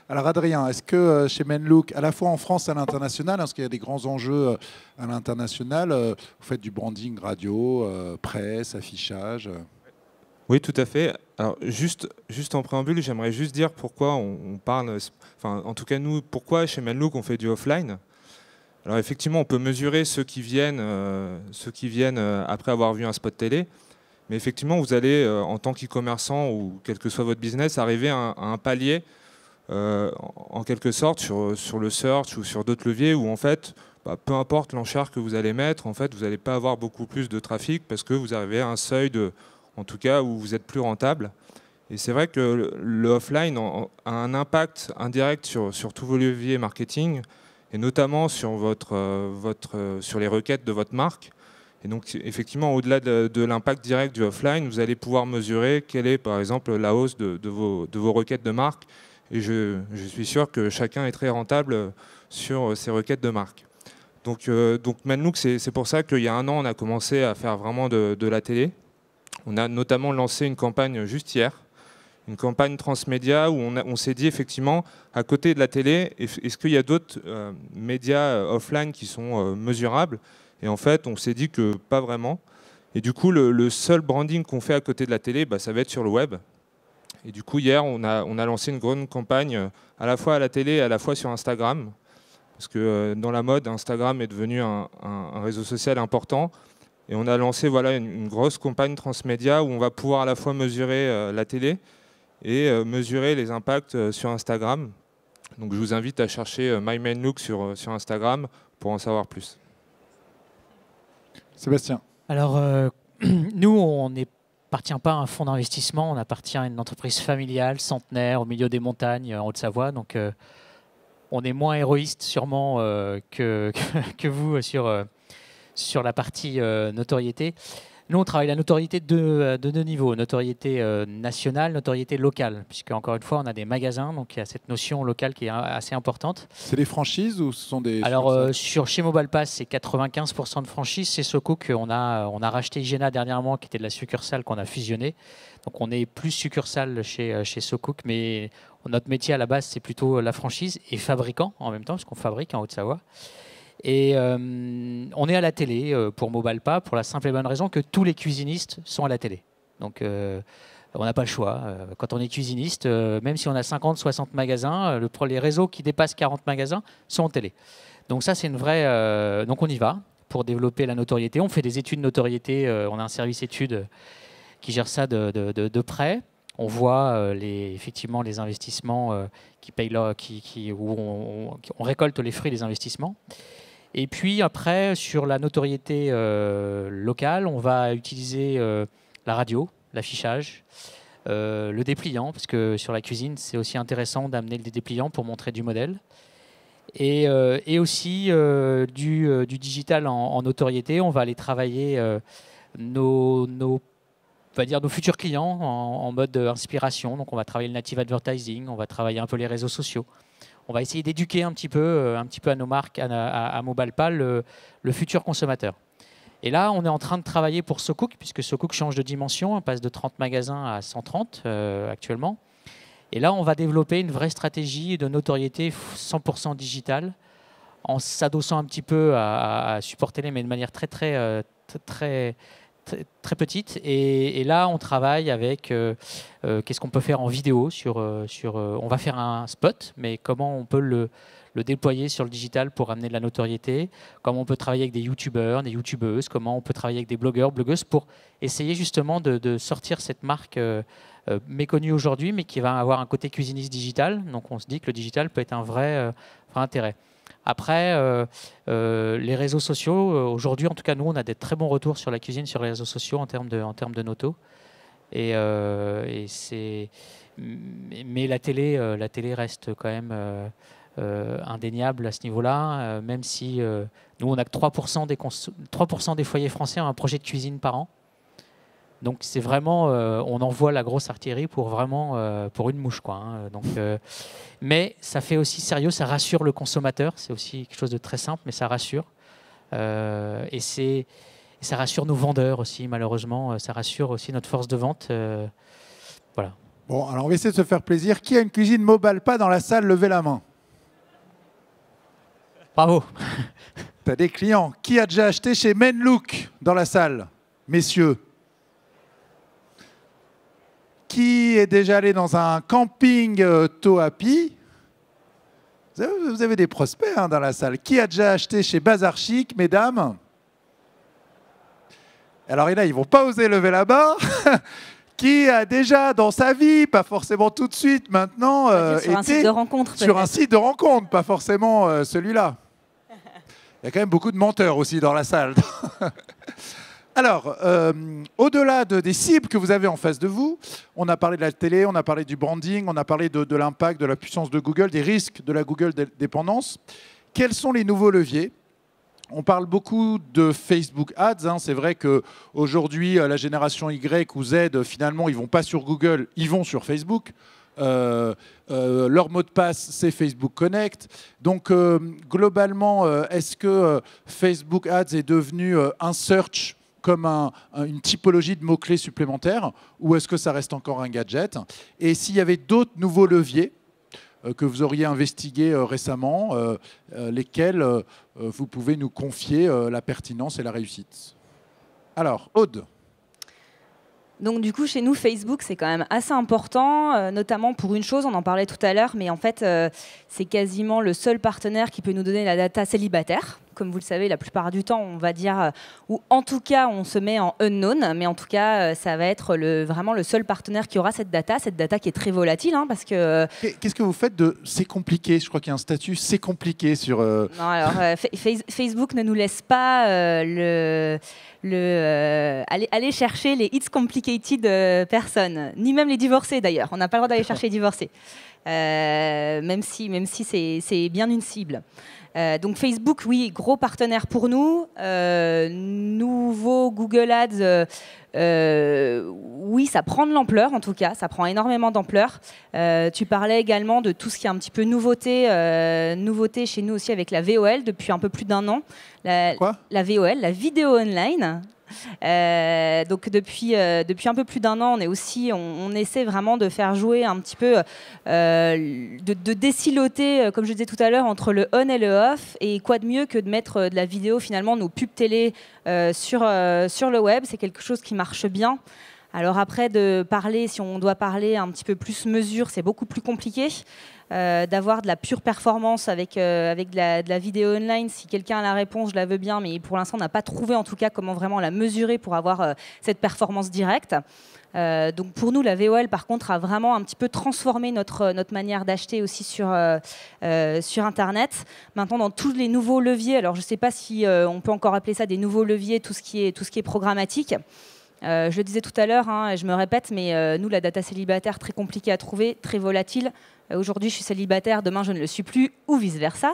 Alors Adrien, est-ce que chez Menlook, à la fois en France et à l'international, parce qu'il y a des grands enjeux à l'international, vous faites du branding radio, presse, affichage Oui, tout à fait. Alors, juste en préambule, j'aimerais juste dire pourquoi on parle, enfin, en tout cas nous, pourquoi chez Menlook on fait du offline. Alors effectivement, on peut mesurer ceux qui viennent après avoir vu un spot télé, mais effectivement, vous allez, en tant qu'e-commerçant ou quel que soit votre business, arriver à un palier, en quelque sorte, sur le search ou sur d'autres leviers où en fait, peu importe l'enchère que vous allez mettre, en fait, vous n'allez pas avoir beaucoup plus de trafic parce que vous arrivez à un seuil en tout cas, où vous êtes plus rentable. Et c'est vrai que le offline a un impact indirect sur tous vos leviers marketing, et notamment sur sur les requêtes de votre marque. Et donc, effectivement, au-delà de l'impact direct du offline, vous allez pouvoir mesurer quelle est, par exemple, la hausse de vos requêtes de marque. Et je suis sûr que chacun est très rentable sur ces requêtes de marque. Donc Menlook, c'est pour ça qu'il y a un an, on a commencé à faire vraiment de la télé. On a notamment lancé une campagne juste hier, une campagne transmédia où on s'est dit effectivement, à côté de la télé, est-ce qu'il y a d'autres médias offline qui sont mesurables? Et en fait, on s'est dit que pas vraiment. Et du coup, le seul branding qu'on fait à côté de la télé, ça va être sur le web. Et du coup, hier, on a lancé une grande campagne à la fois à la télé et à la fois sur Instagram. Parce que dans la mode, Instagram est devenu un réseau social important. Et on a lancé une grosse campagne transmédia où on va pouvoir à la fois mesurer la télé et mesurer les impacts sur Instagram. Donc je vous invite à chercher My Menlook sur Instagram pour en savoir plus. Sébastien. Alors, nous, on n'appartient pas à un fonds d'investissement, on appartient à une entreprise familiale, centenaire, au milieu des montagnes, en Haute-Savoie. Donc, on est moins héroïste sûrement que vous sur la partie notoriété. Nous, on travaille la notoriété de deux niveaux, notoriété nationale, notoriété locale, puisque encore une fois, on a des magasins, donc il y a cette notion locale qui est assez importante. C'est des franchises ou ce sont des... Alors, chez Mobile Pass, c'est 95% de franchises. C'est Soccook, on a racheté Igena dernièrement, qui était de la succursale qu'on a fusionnée. Donc, on est plus succursale chez Soccook, mais notre métier à la base, c'est plutôt la franchise et fabricant en même temps, parce qu'on fabrique en Haute-Savoie. Et on est à la télé pour Mobalpa pour la simple et bonne raison que tous les cuisinistes sont à la télé. Donc on n'a pas le choix. Quand on est cuisiniste, même si on a 50-60 magasins, les réseaux qui dépassent 40 magasins sont en télé. Donc ça, c'est une vraie... donc on y va pour développer la notoriété. On fait des études de notoriété. On a un service études qui gère ça de près. On voit effectivement les investissements qui payent où on récolte les fruits des investissements. Et puis après, sur la notoriété locale, on va utiliser la radio, l'affichage, le dépliant, parce que sur la cuisine, c'est aussi intéressant d'amener le dépliant pour montrer du modèle. Et aussi du digital en notoriété. On va aller travailler nos futurs clients en mode inspiration. Donc on va travailler le native advertising, on va travailler un peu les réseaux sociaux. On va essayer d'éduquer un petit peu à nos marques, à Mobalpa, le futur consommateur. Et là, on est en train de travailler pour Soccook, puisque Soccook change de dimension, on passe de 30 magasins à 130 actuellement. Et là, on va développer une vraie stratégie de notoriété 100% digitale, en s'adossant un petit peu à supporter les, mais de manière très petite. Et là, on travaille avec qu'est-ce qu'on peut faire en vidéo. On va faire un spot, mais comment on peut le déployer sur le digital pour amener de la notoriété, comment on peut travailler avec des youtubeurs, des youtubeuses, comment on peut travailler avec des blogueurs, blogueuses pour essayer justement de sortir cette marque méconnue aujourd'hui, mais qui va avoir un côté cuisiniste digital. Donc on se dit que le digital peut être un vrai intérêt. Après, les réseaux sociaux, aujourd'hui, en tout cas, nous, on a des très bons retours sur la cuisine, sur les réseaux sociaux en termes de noto. Mais la télé reste quand même indéniable à ce niveau-là, même si nous, on a que 3% des foyers français ont un projet de cuisine par an. Donc c'est vraiment, on envoie la grosse artillerie pour une mouche, quoi. Hein. Mais ça fait aussi sérieux, ça rassure le consommateur. C'est aussi quelque chose de très simple, mais ça rassure. Et ça rassure nos vendeurs aussi, malheureusement. Ça rassure aussi notre force de vente. Voilà. Bon, alors on va essayer de se faire plaisir. Qui a une cuisine Mobalpa dans la salle? Levez la main. Bravo. Tu as des clients. Qui a déjà acheté chez Menlook dans la salle? Messieurs. Qui est déjà allé dans un camping Tohapi? Vous avez des prospects hein, dans la salle. Qui a déjà acheté chez Bazar Chic, mesdames? Alors là, ils ne vont pas oser lever la barre. Qui a déjà dans sa vie, pas forcément tout de suite maintenant, sur un site de rencontre, sur un site de rencontre, pas forcément celui-là. Il y a quand même beaucoup de menteurs aussi dans la salle. Alors, au-delà des cibles que vous avez en face de vous, on a parlé de la télé, on a parlé du branding, on a parlé de l'impact, de la puissance de Google, des risques de la Google dépendance. Quels sont les nouveaux leviers? On parle beaucoup de Facebook Ads. Hein. C'est vrai qu'aujourd'hui, la génération Y ou Z, finalement, ils ne vont pas sur Google, ils vont sur Facebook. Leur mot de passe, c'est Facebook Connect. Donc, globalement, est-ce que Facebook Ads est devenu un search comme une typologie de mots-clés supplémentaires, ou est-ce que ça reste encore un gadget? Et s'il y avait d'autres nouveaux leviers que vous auriez investigués récemment, lesquels vous pouvez nous confier la pertinence et la réussite? Alors, Aude. Donc du coup, chez nous, Facebook, c'est quand même assez important, notamment pour une chose, on en parlait tout à l'heure, mais en fait, c'est quasiment le seul partenaire qui peut nous donner la data célibataire. Comme vous le savez, la plupart du temps, on va dire, ou en tout cas, on se met en unknown, mais en tout cas, ça va être vraiment le seul partenaire qui aura cette data qui est très volatile, hein, parce que... Qu'est-ce que vous faites de « c'est compliqué » Je crois qu'il y a un statut « c'est compliqué » sur... Non, alors, Facebook ne nous laisse pas aller chercher les It's Complicated personnes, ni même les divorcés d'ailleurs. On n'a pas le droit d'aller chercher les divorcés. même si c'est bien une cible. Donc Facebook, oui, gros partenaire pour nous. Nouveau Google Ads, oui, ça prend de l'ampleur en tout cas, ça prend énormément d'ampleur. Tu parlais également de tout ce qui est un petit peu nouveauté chez nous aussi avec la VOL depuis un peu plus d'1 an. La VOL, la vidéo online. Donc depuis un peu plus d'1 an, on essaie vraiment de faire jouer un petit peu, de désiloter, comme je disais tout à l'heure, entre le on et le off. Et quoi de mieux que de mettre de la vidéo, finalement, nos pubs télé sur le web. C'est quelque chose qui marche bien. Alors après, si on doit parler un petit peu plus mesure, c'est beaucoup plus compliqué. D'avoir de la pure performance avec de la vidéo online. Si quelqu'un a la réponse, je la veux bien, mais pour l'instant, on n'a pas trouvé en tout cas comment vraiment la mesurer pour avoir cette performance directe. Donc pour nous, la VOL, par contre, a vraiment un petit peu transformé notre manière d'acheter aussi sur Internet. Maintenant, dans tous les nouveaux leviers, alors je ne sais pas si on peut encore appeler ça des nouveaux leviers, tout ce qui est programmatique. Je le disais tout à l'heure, et je me répète, mais nous, la data célibataire, très compliquée à trouver, très volatile. Aujourd'hui, je suis célibataire, demain, je ne le suis plus, ou vice-versa.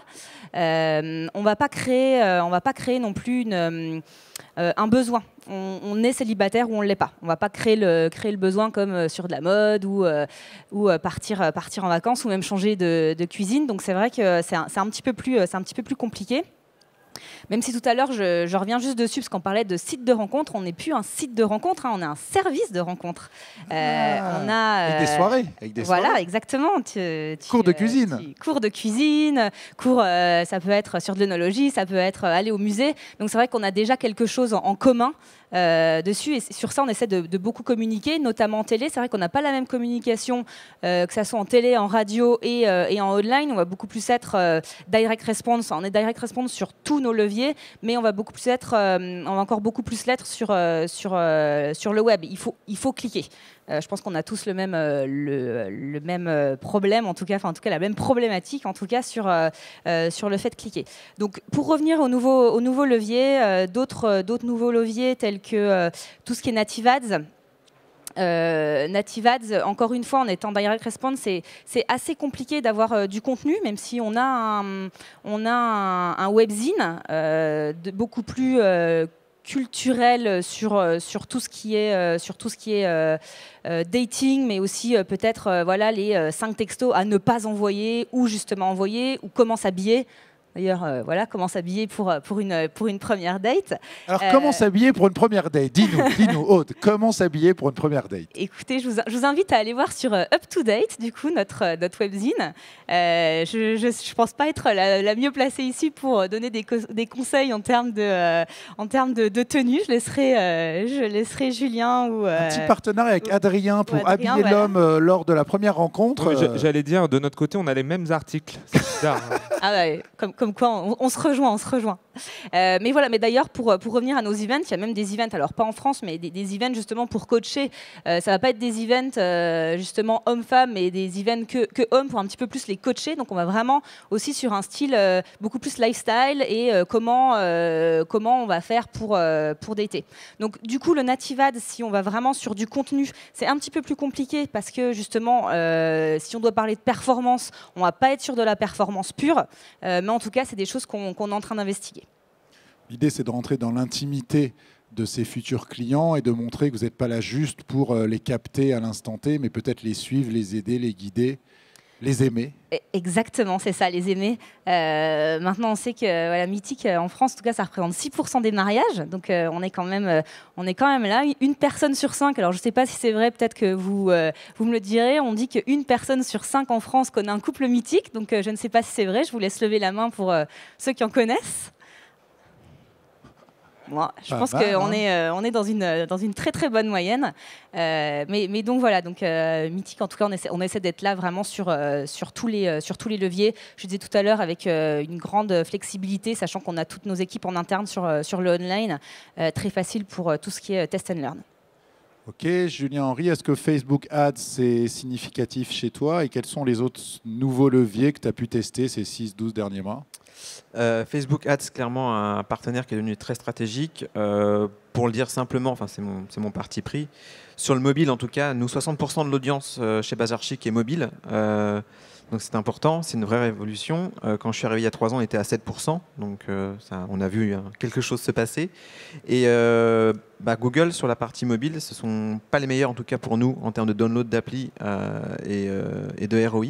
On va pas créer non plus un besoin. On est célibataire ou on ne l'est pas. On ne va pas créer le besoin comme sur de la mode ou partir en vacances ou même changer de cuisine. Donc, c'est vrai que c'est un petit peu plus compliqué. Même si tout à l'heure, je reviens juste dessus, parce qu'on parlait de site de rencontre, on n'est plus un site de rencontre, on est un service de rencontre. Avec des soirées. Voilà, exactement. Cours de cuisine. Cours de cuisine, ça peut être sur de l'œnologie, ça peut être aller au musée. Donc c'est vrai qu'on a déjà quelque chose en commun dessus, et sur ça on essaie de beaucoup communiquer, notamment en télé. C'est vrai qu'on n'a pas la même communication, que ça soit en télé, en radio et en online. On va beaucoup plus être direct response. On est direct response sur tous nos leviers, mais on va encore beaucoup plus l'être sur le web. Il faut cliquer. Je pense qu'on a tous le même problème, en tout cas la même problématique, en tout cas sur le fait de cliquer. Donc, pour revenir aux nouveaux leviers, d'autres nouveaux leviers tels que tout ce qui est Native Ads. Native Ads, encore une fois, en étant direct response, c'est assez compliqué d'avoir du contenu, même si on a un webzine beaucoup plus culturel sur tout ce qui est dating, mais aussi peut-être les 5 textos à ne pas envoyer, ou justement envoyer, ou comment s'habiller. D'ailleurs, comment s'habiller pour une première date. Alors, comment s'habiller pour une première date? Dis-nous, Aude, comment s'habiller pour une première date? Écoutez, je vous invite à aller voir sur Up to Date, du coup, notre webzine. Je ne pense pas être la mieux placée ici pour donner des conseils en termes de tenue. Je laisserai Julien ou... un petit partenariat avec Adrien pour habiller l'homme lors de la première rencontre. Oui, j'allais dire, de notre côté, on a les mêmes articles. C'est bizarre. Ah ouais, comme quoi on se rejoint. Mais voilà, mais d'ailleurs pour revenir à nos events, il y a même des events, alors pas en France, mais des events justement pour coacher. Ça va pas être des events justement hommes-femmes, mais des events que hommes pour un petit peu plus les coacher. Donc on va vraiment aussi sur un style beaucoup plus lifestyle et comment on va faire pour dater. Donc du coup le Native Ad, si on va vraiment sur du contenu, c'est un petit peu plus compliqué parce que justement si on doit parler de performance, on va pas être sur de la performance pure. Mais en tout cas, c'est des choses qu'on est en train d'investiguer. L'idée, c'est de rentrer dans l'intimité de ces futurs clients et de montrer que vous n'êtes pas là juste pour les capter à l'instant T, mais peut-être les suivre, les aider, les guider, les aimer. Exactement, c'est ça, les aimer. Maintenant, on sait que Mythique, en France, en tout cas, ça représente 6% des mariages. Donc, on est quand même là. Une personne sur 5, alors je ne sais pas si c'est vrai, peut-être que vous me le direz, on dit qu'une personne sur 5 en France connaît un couple mythique. Donc, je ne sais pas si c'est vrai. Je vous laisse lever la main pour ceux qui en connaissent. Moi, je pense qu'on est dans une très très bonne moyenne. Mais donc voilà, Mythique, en tout cas, on essaie d'être là vraiment sur tous les leviers. Je disais tout à l'heure avec une grande flexibilité, sachant qu'on a toutes nos équipes en interne sur le online, très facile pour tout ce qui est test and learn. Ok, Julien-Henri, est-ce que Facebook Ads c'est significatif chez toi et quels sont les autres nouveaux leviers que tu as pu tester ces 6-12 derniers mois? Facebook Ads, clairement un partenaire qui est devenu très stratégique. Pour le dire simplement, enfin c'est mon parti pris. Sur le mobile, en tout cas, nous 60% de l'audience chez Bazarchic est mobile. Donc c'est important, c'est une vraie révolution. Quand je suis arrivé il y a 3 ans, on était à 7%. Donc on a vu quelque chose se passer. Et Google, sur la partie mobile, ce ne sont pas les meilleurs, en tout cas pour nous, en termes de download d'appli et de ROI.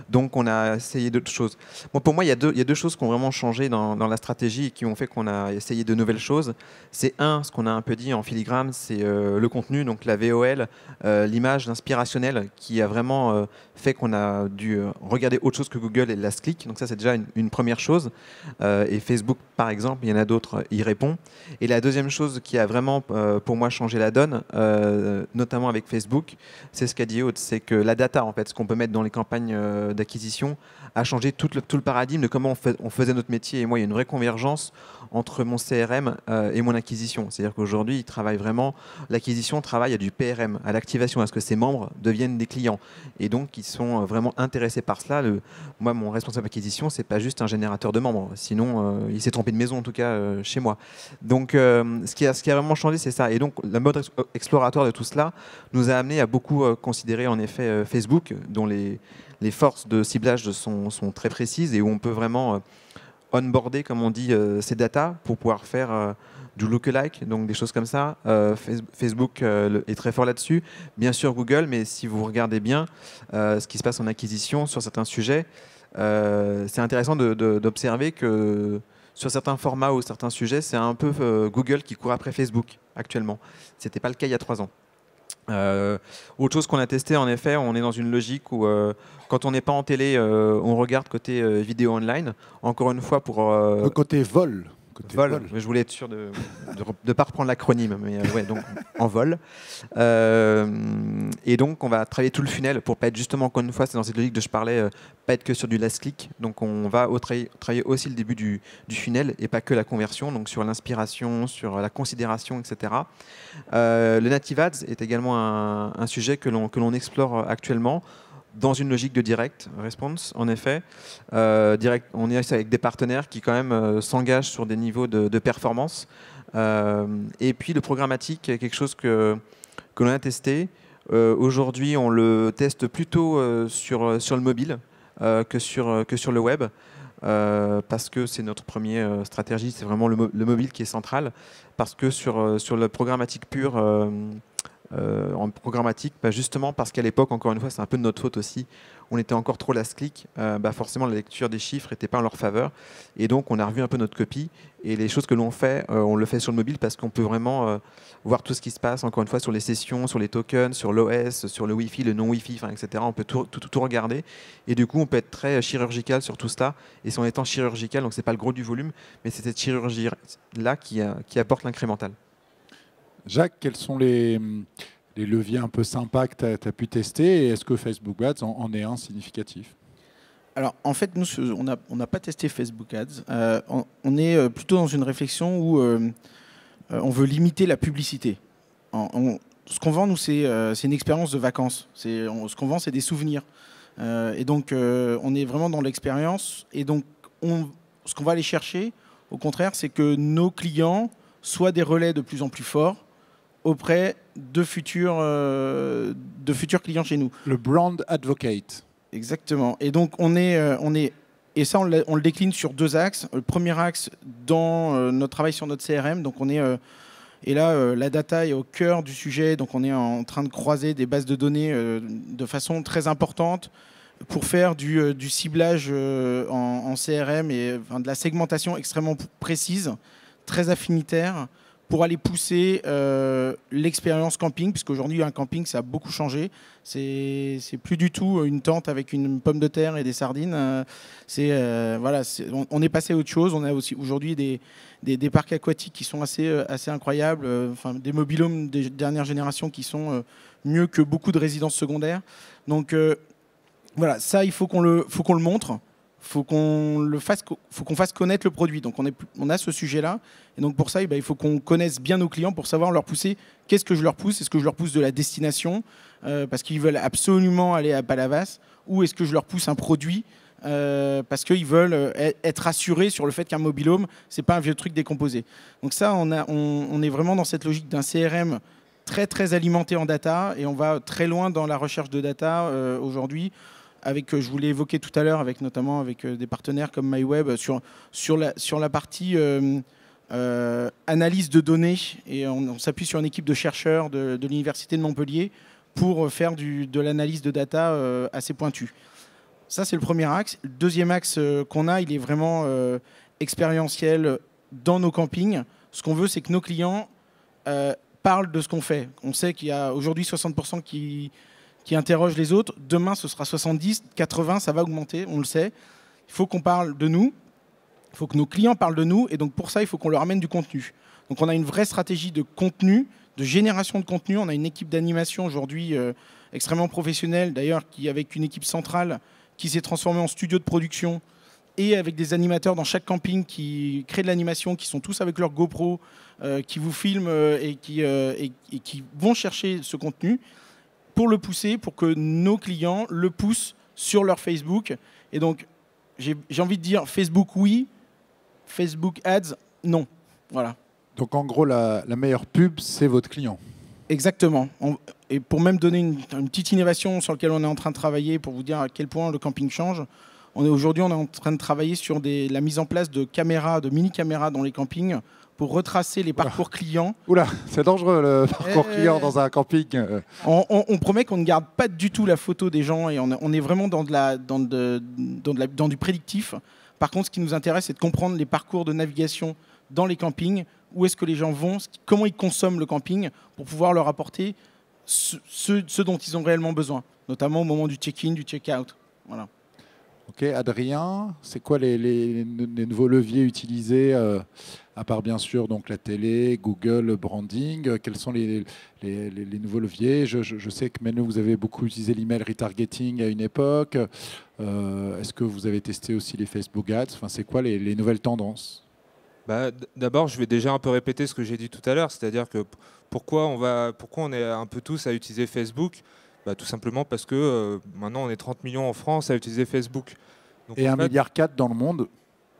Donc on a essayé d'autres choses. Bon, pour moi, il y a deux choses qui ont vraiment changé dans la stratégie et qui ont fait qu'on a essayé de nouvelles choses. C'est ce qu'on a un peu dit en filigrane, c'est le contenu, donc la VOL, l'image inspirationnelle qui a vraiment fait qu'on a dû regarder autre chose que Google et Last Click. Donc ça, c'est déjà une première chose. Et Facebook, par exemple, il y en a d'autres, y répond. Et la deuxième chose qui a vraiment, pour moi, changé la donne, notamment avec Facebook, c'est ce qu'a dit Aude, c'est que la data, en fait, ce qu'on peut mettre dans les campagnes d'acquisition, a changé tout le paradigme de comment on faisait notre métier. Et moi, il y a une vraie convergence entre mon CRM et mon acquisition. C'est-à-dire qu'aujourd'hui, l'acquisition travaille à du PRM, à l'activation, à ce que ses membres deviennent des clients. Et donc, ils sont vraiment intéressés par cela. Moi, mon responsable acquisition, c'est pas juste un générateur de membres. Sinon, il s'est trompé de maison, en tout cas, chez moi. Donc, ce qui a vraiment changé, c'est ça. Et donc, le mode exploratoire de tout cela nous a amené à beaucoup considérer, en effet, Facebook, dont les forces de ciblage sont très précises et où on peut vraiment onboarder, comme on dit, ces data pour pouvoir faire du lookalike, donc des choses comme ça. Facebook est très fort là-dessus. Bien sûr Google, mais si vous regardez bien ce qui se passe en acquisition sur certains sujets, c'est intéressant d'observer que sur certains formats ou certains sujets, c'est un peu Google qui court après Facebook actuellement. Ce n'était pas le cas il y a 3 ans. Autre chose qu'on a testé, en effet, on est dans une logique où quand on n'est pas en télé, on regarde côté vidéo online. Encore une fois, pour le côté vol. Vol. Je voulais être sûr de ne pas reprendre l'acronyme, mais ouais, donc en vol. Et donc, on va travailler tout le funnel pour pas être justement, encore une fois, c'est dans cette logique de je parlais, pas être que sur du last click. Donc, on va travailler aussi le début du funnel et pas que la conversion, donc sur l'inspiration, sur la considération, etc. Le native ads est également un sujet que l'on explore actuellement. Dans une logique de direct response, en effet. On est avec des partenaires qui quand même s'engagent sur des niveaux de performance. Et puis le programmatique est quelque chose que l'on a testé. Aujourd'hui, on le teste plutôt sur le mobile que sur le web. Parce que c'est notre première stratégie, c'est vraiment le mobile qui est central. Parce que sur le programmatique pur, en programmatique, justement parce qu'à l'époque, encore une fois, c'est un peu de notre faute aussi, on était encore trop last click, forcément la lecture des chiffres n'était pas en leur faveur, et donc on a revu un peu notre copie, et les choses que l'on fait, on le fait sur le mobile parce qu'on peut vraiment voir tout ce qui se passe, encore une fois, sur les sessions, sur les tokens, sur l'OS, sur le Wi-Fi, le non-Wi-Fi, etc. On peut tout regarder, et du coup on peut être très chirurgical sur tout cela, et c'est en étant chirurgical, donc c'est pas le gros du volume, mais c'est cette chirurgie-là qui apporte l'incrémental. Jacques, quels sont les leviers un peu sympas que tu as pu tester et est-ce que Facebook Ads en est un significatif? Alors, en fait, nous, on n'a pas testé Facebook Ads. On est plutôt dans une réflexion où on veut limiter la publicité. Ce qu'on vend, nous, c'est une expérience de vacances. Ce qu'on vend, c'est des souvenirs. Et donc, on est vraiment dans l'expérience. Et donc, ce qu'on va aller chercher, au contraire, c'est que nos clients soient des relais de plus en plus forts auprès de futurs clients chez nous. Le brand advocate. Exactement. Et donc et ça on le décline sur 2 axes. Le premier axe dans notre travail sur notre CRM. Donc et là la data est au cœur du sujet. Donc on est en train de croiser des bases de données de façon très importante pour faire du ciblage en CRM et de la segmentation extrêmement précise, très affinitaire, pour aller pousser l'expérience camping, puisqu'aujourd'hui, un camping, ça a beaucoup changé. C'est plus du tout une tente avec une pomme de terre et des sardines. On est passé à autre chose. On a aussi aujourd'hui des parcs aquatiques qui sont assez incroyables, des mobilhomes des dernières générations qui sont mieux que beaucoup de résidences secondaires. Donc voilà, ça, il faut qu'on le montre. Faut qu'on fasse connaître le produit. Donc on a ce sujet-là. Et donc pour ça, il faut qu'on connaisse bien nos clients pour savoir leur pousser. Qu'est-ce que je leur pousse? Est-ce que je leur pousse de la destination parce qu'ils veulent absolument aller à Palavas? Ou est-ce que je leur pousse un produit parce qu'ils veulent être assurés sur le fait qu'un mobil-home, ce n'est pas un vieux truc décomposé. Donc ça, on est vraiment dans cette logique d'un CRM très, très alimenté en data, et on va très loin dans la recherche de data aujourd'hui, avec, je vous l'ai évoqué tout à l'heure, notamment avec des partenaires comme MyWeb, sur la partie analyse de données, et on s'appuie sur une équipe de chercheurs de l'Université de Montpellier pour faire de l'analyse de data assez pointue. Ça, c'est le premier axe. Le deuxième axe qu'on a, il est vraiment expérientiel dans nos campings. Ce qu'on veut, c'est que nos clients parlent de ce qu'on fait. On sait qu'il y a aujourd'hui 60% qui interrogent les autres. Demain, ce sera 70, 80, ça va augmenter, on le sait. Il faut qu'on parle de nous. Il faut que nos clients parlent de nous. Et donc, pour ça, il faut qu'on leur amène du contenu. Donc, on a une vraie stratégie de contenu, de génération de contenu. On a une équipe d'animation aujourd'hui extrêmement professionnelle, d'ailleurs, avec une équipe centrale qui s'est transformée en studio de production, et avec des animateurs dans chaque camping qui créent de l'animation, qui sont tous avec leur GoPro, qui vous filment et qui vont chercher ce contenu pour le pousser, pour que nos clients le poussent sur leur Facebook. Et donc, j'ai envie de dire Facebook oui, Facebook Ads non. Voilà. Donc en gros, la meilleure pub, c'est votre client. Exactement. Et pour même donner une petite innovation sur laquelle on est en train de travailler, pour vous dire à quel point le camping change, aujourd'hui on est en train de travailler sur la mise en place de caméras, de mini-caméras dans les campings, pour retracer les parcours clients. Oula, c'est dangereux le parcours client dans un camping. On promet qu'on ne garde pas du tout la photo des gens, et on est vraiment dans du prédictif. Par contre, ce qui nous intéresse, c'est de comprendre les parcours de navigation dans les campings, où est-ce que les gens vont, comment ils consomment le camping, pour pouvoir leur apporter ce dont ils ont réellement besoin, notamment au moment du check-in, du check-out. Voilà. Ok, Adrien, c'est quoi les nouveaux leviers utilisés, à part bien sûr donc la télé, Google, le branding, quels sont les nouveaux leviers? Je sais que maintenant vous avez beaucoup utilisé l'email retargeting à une époque. Est-ce que vous avez testé aussi les Facebook Ads? Enfin, c'est quoi les nouvelles tendances? D'abord, je vais déjà un peu répéter ce que j'ai dit tout à l'heure, c'est-à-dire que pourquoi on est un peu tous à utiliser Facebook? Tout simplement parce que maintenant on est 30 millions en France à utiliser Facebook. Donc, et 1,4 milliard dans le monde.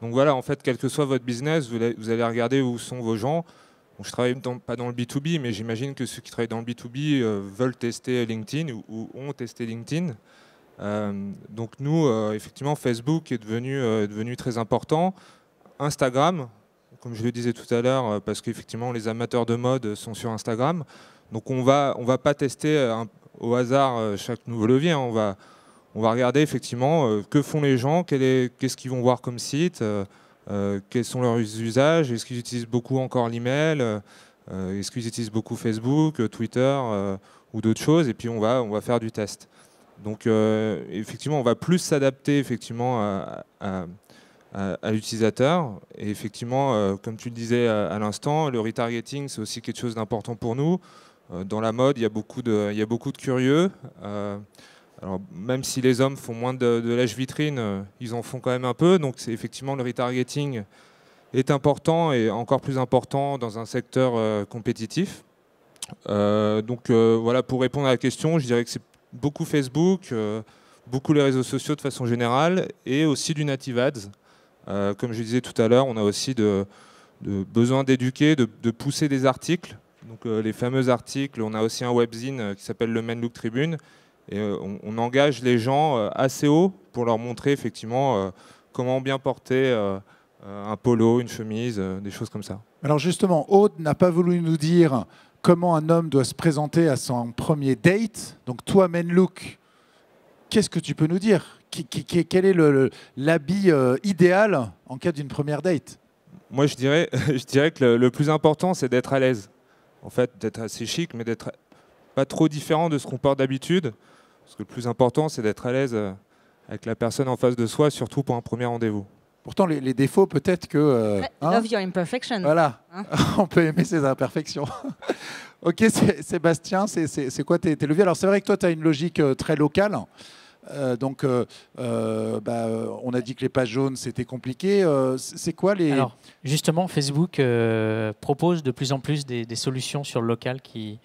Donc voilà, en fait, quel que soit votre business, vous allez regarder où sont vos gens. Bon, je travaille pas dans le B2B, mais j'imagine que ceux qui travaillent dans le B2B veulent tester LinkedIn ou ont testé LinkedIn. Donc nous, effectivement, Facebook est devenu très important. Instagram, comme je le disais tout à l'heure, parce qu'effectivement les amateurs de mode sont sur Instagram. Donc on va pas tester au hasard chaque nouveau levier. On va regarder effectivement que font les gens, qu'est-ce qu'ils vont voir comme site, quels sont leurs usages, est-ce qu'ils utilisent beaucoup encore l'email, est-ce qu'ils utilisent beaucoup Facebook, Twitter ou d'autres choses, et puis on va faire du test. Donc effectivement, on va plus s'adapter effectivement à l'utilisateur. Et effectivement, comme tu le disais à l'instant, le retargeting, c'est aussi quelque chose d'important pour nous. Dans la mode, il y a beaucoup de curieux. Alors, même si les hommes font moins de lèche-vitrine, ils en font quand même un peu. Donc effectivement, le retargeting est important, et encore plus important dans un secteur compétitif. Voilà, pour répondre à la question, je dirais que c'est beaucoup Facebook, beaucoup les réseaux sociaux de façon générale, et aussi du native ads. Comme je disais tout à l'heure, on a aussi besoin d'éduquer, de pousser des articles. Donc les fameux articles, on a aussi un webzine qui s'appelle le Menlook Tribune, et on engage les gens assez haut pour leur montrer effectivement comment bien porter un polo, une chemise, des choses comme ça. Alors justement, Aude n'a pas voulu nous dire comment un homme doit se présenter à son premier date. Donc toi, Menlook, qu'est-ce que tu peux nous dire? Quel est l'habit idéal en cas d'une première date? Moi, je dirais que le plus important, c'est d'être à l'aise. En fait, d'être assez chic, mais d'être pas trop différent de ce qu'on porte d'habitude. Parce que le plus important, c'est d'être à l'aise avec la personne en face de soi, surtout pour un premier rendez-vous. Pourtant, les défauts, peut-être que... Love your imperfection. Voilà, on peut aimer ses imperfections. Ok, Sébastien, c'est quoi tes leviers? Alors, c'est vrai que toi, tu as une logique très locale. On a dit que les pages jaunes, c'était compliqué. C'est quoi les... Alors, justement, Facebook propose de plus en plus des solutions sur le local qui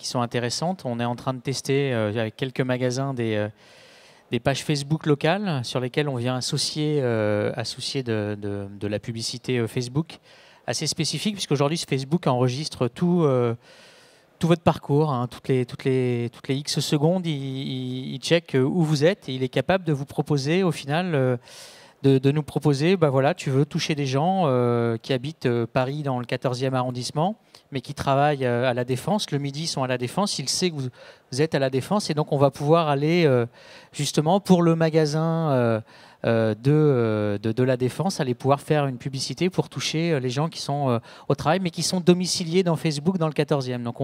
sont intéressantes. On est en train de tester avec quelques magasins des pages Facebook locales sur lesquelles on vient associer de la publicité Facebook assez spécifique, puisqu'aujourd'hui Facebook enregistre tout votre parcours, hein, toutes les X secondes, il check où vous êtes et il est capable de vous proposer au final de nous proposer, bah voilà, tu veux toucher des gens qui habitent Paris dans le 14e arrondissement, mais qui travaillent à la Défense. Le midi, ils sont à la Défense. Il sait que vous êtes à la Défense. Et donc, on va pouvoir aller justement pour le magasin de la Défense, aller pouvoir faire une publicité pour toucher les gens qui sont au travail, mais qui sont domiciliés dans Facebook dans le 14e. Donc,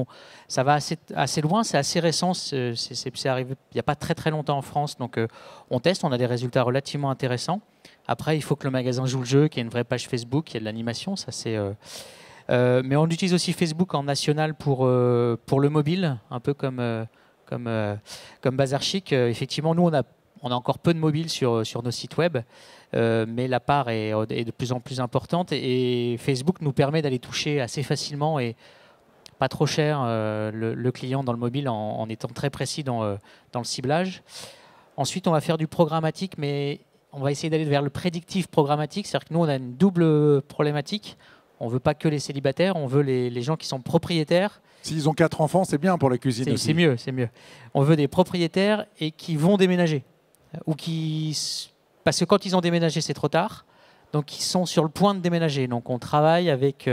ça va assez loin. C'est assez récent. C'est arrivé il n'y a pas très, très longtemps en France. Donc, on teste. On a des résultats relativement intéressants. Après, il faut que le magasin joue le jeu, qu'il y ait une vraie page Facebook, qu'il y ait de l'animation. Ça, c'est... mais on utilise aussi Facebook en national pour le mobile, un peu comme Bazar Chic. Effectivement, nous, on a encore peu de mobiles sur nos sites web, mais la part est de plus en plus importante. Et Facebook nous permet d'aller toucher assez facilement et pas trop cher le client dans le mobile en étant très précis dans le ciblage. Ensuite, on va faire du programmatique, mais on va essayer d'aller vers le prédictif programmatique. C'est-à-dire que nous, on a une double problématique. On ne veut pas que les célibataires, on veut les gens qui sont propriétaires. S'ils ont 4 enfants, c'est bien pour la cuisine aussi. C'est mieux, c'est mieux. On veut des propriétaires et qui vont déménager. Parce que quand ils ont déménagé, c'est trop tard. Donc, ils sont sur le point de déménager. Donc, on travaille avec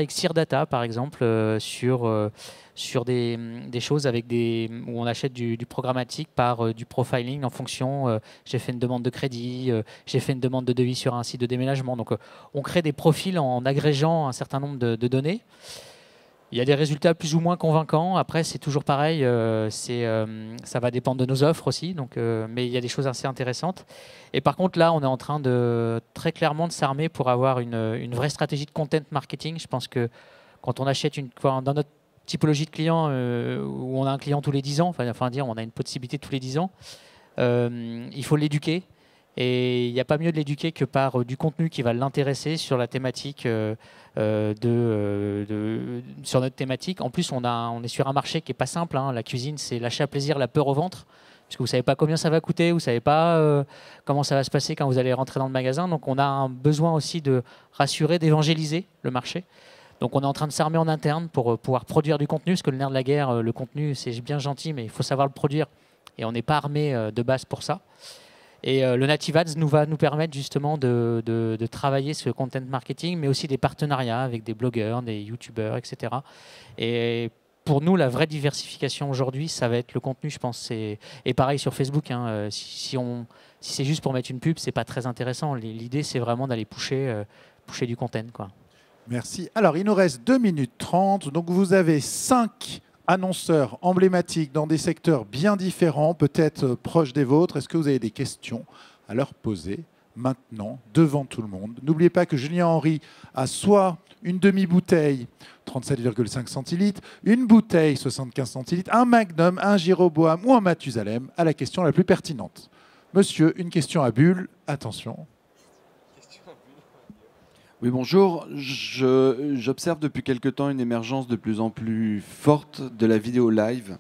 Sirdata, par exemple, sur des choses où on achète du programmatique par du profiling en fonction. J'ai fait une demande de crédit, j'ai fait une demande de devis sur un site de déménagement. Donc, on crée des profils en agrégeant un certain nombre de données. Il y a des résultats plus ou moins convaincants. Après, c'est toujours pareil. Ça va dépendre de nos offres aussi. Donc, mais il y a des choses assez intéressantes. Et par contre, là, on est en train très clairement de s'armer pour avoir une vraie stratégie de content marketing. Je pense que quand on achète dans notre typologie de clients où on a un client tous les 10 ans, on a une possibilité tous les 10 ans, il faut l'éduquer. Et il n'y a pas mieux de l'éduquer que par du contenu qui va l'intéresser sur la thématique, sur notre thématique. En plus, on est sur un marché qui n'est pas simple. Hein. La cuisine, c'est l'achat plaisir, la peur au ventre. Parce que vous ne savez pas combien ça va coûter, vous ne savez pas comment ça va se passer quand vous allez rentrer dans le magasin. Donc, on a un besoin aussi de rassurer, d'évangéliser le marché. Donc, on est en train de s'armer en interne pour pouvoir produire du contenu. Parce que le nerf de la guerre, le contenu, c'est bien gentil, mais il faut savoir le produire. Et on n'est pas armé de base pour ça. Et le Native Ads va nous permettre justement de travailler ce content marketing, mais aussi des partenariats avec des blogueurs, des youtubeurs, etc. Et pour nous, la vraie diversification aujourd'hui, ça va être le contenu, je pense. Et pareil sur Facebook, hein, si c'est juste pour mettre une pub, c'est pas très intéressant. L'idée, c'est vraiment d'aller pusher du content, quoi. Merci. Alors, il nous reste 2 minutes 30. Donc, vous avez 5 annonceurs emblématiques dans des secteurs bien différents, peut-être proches des vôtres. Est-ce que vous avez des questions à leur poser maintenant, devant tout le monde? N'oubliez pas que Julien Henry a soit une demi-bouteille, 37,5 centilitres, une bouteille, 75 centilitres, un Magnum, un Jéroboam ou un Mathusalem à la question la plus pertinente. Monsieur, une question à bulle. Attention. Oui, bonjour. J'observe depuis quelque temps une émergence de plus en plus forte de la vidéo live,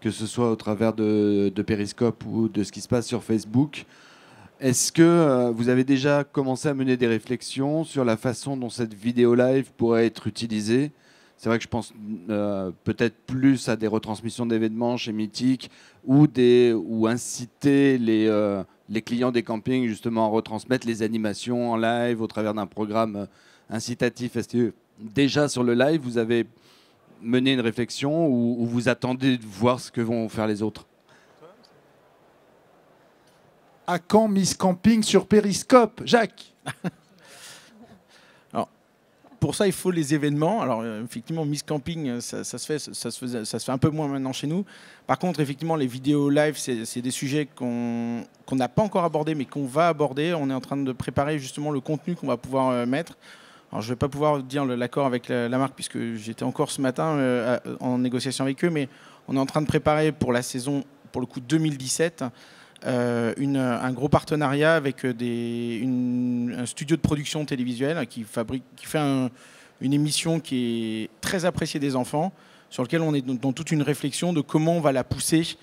que ce soit au travers de Periscope ou de ce qui se passe sur Facebook. Est-ce que vous avez déjà commencé à mener des réflexions sur la façon dont cette vidéo live pourrait être utilisée? C'est vrai que je pense peut-être plus à des retransmissions d'événements chez Mythique ou inciter les clients des campings justement à retransmettre les animations en live au travers d'un programme incitatif. Est-ce que déjà sur le live, vous avez mené une réflexion ou vous attendez de voir ce que vont faire les autres? À quand Miss Camping sur Periscope, Jacques? Alors, pour ça, il faut les événements. Alors, effectivement, Miss Camping, ça se fait un peu moins maintenant chez nous. Par contre, effectivement, les vidéos live, c'est des sujets qu'on n'a pas encore abordés, mais qu'on va aborder. On est en train de préparer justement le contenu qu'on va pouvoir mettre. Alors, je ne vais pas pouvoir dire l'accord avec la marque, puisque j'étais encore ce matin en négociation avec eux, mais on est en train de préparer pour la saison, pour le coup 2017, un gros partenariat avec un studio de production télévisuelle qui fait une émission qui est très appréciée des enfants, sur lequel on est dans toute une réflexion de comment on va la pousser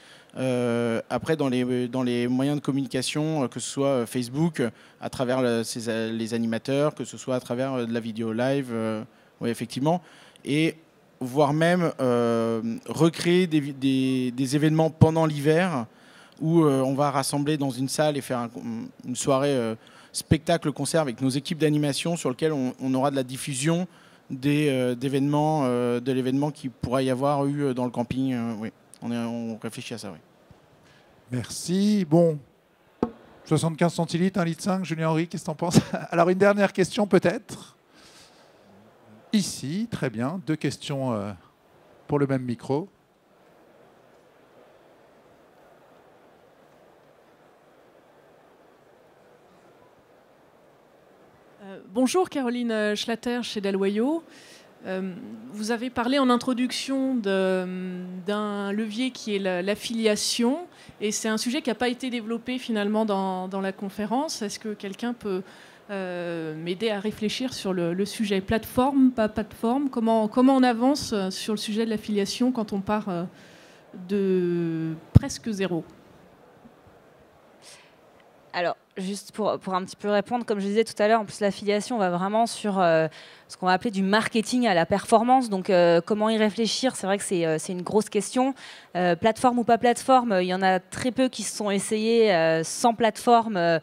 Après, dans les moyens de communication, que ce soit Facebook, à travers les animateurs, que ce soit à travers de la vidéo live, oui, effectivement, et voire même recréer des événements pendant l'hiver où on va rassembler dans une salle et faire une soirée spectacle concert avec nos équipes d'animation sur lequel on aura de la diffusion de l'événement qui pourrait y avoir eu dans le camping. Oui, on réfléchit à ça. Oui. Merci. Bon, 75 centilitres, 1,5 litre. Julien Henry, qu'est-ce que tu en penses? Alors, une dernière question peut-être. Ici, très bien. 2 questions pour le même micro. Bonjour, Caroline Schlatter chez Dalloyau. Vous avez parlé en introduction d'un levier qui est l'affiliation, et c'est un sujet qui n'a pas été développé finalement dans la conférence. Est-ce que quelqu'un peut m'aider à réfléchir sur le sujet plateforme, pas plateforme, comment on avance sur le sujet de l'affiliation quand on part de presque zéro? Alors, juste pour un petit peu répondre, comme je disais tout à l'heure, en plus l'affiliation va vraiment sur ce qu'on va appeler du marketing à la performance. Donc, comment y réfléchir? C'est vrai que c'est une grosse question. Plateforme ou pas plateforme, il y en a très peu qui se sont essayés sans plateforme.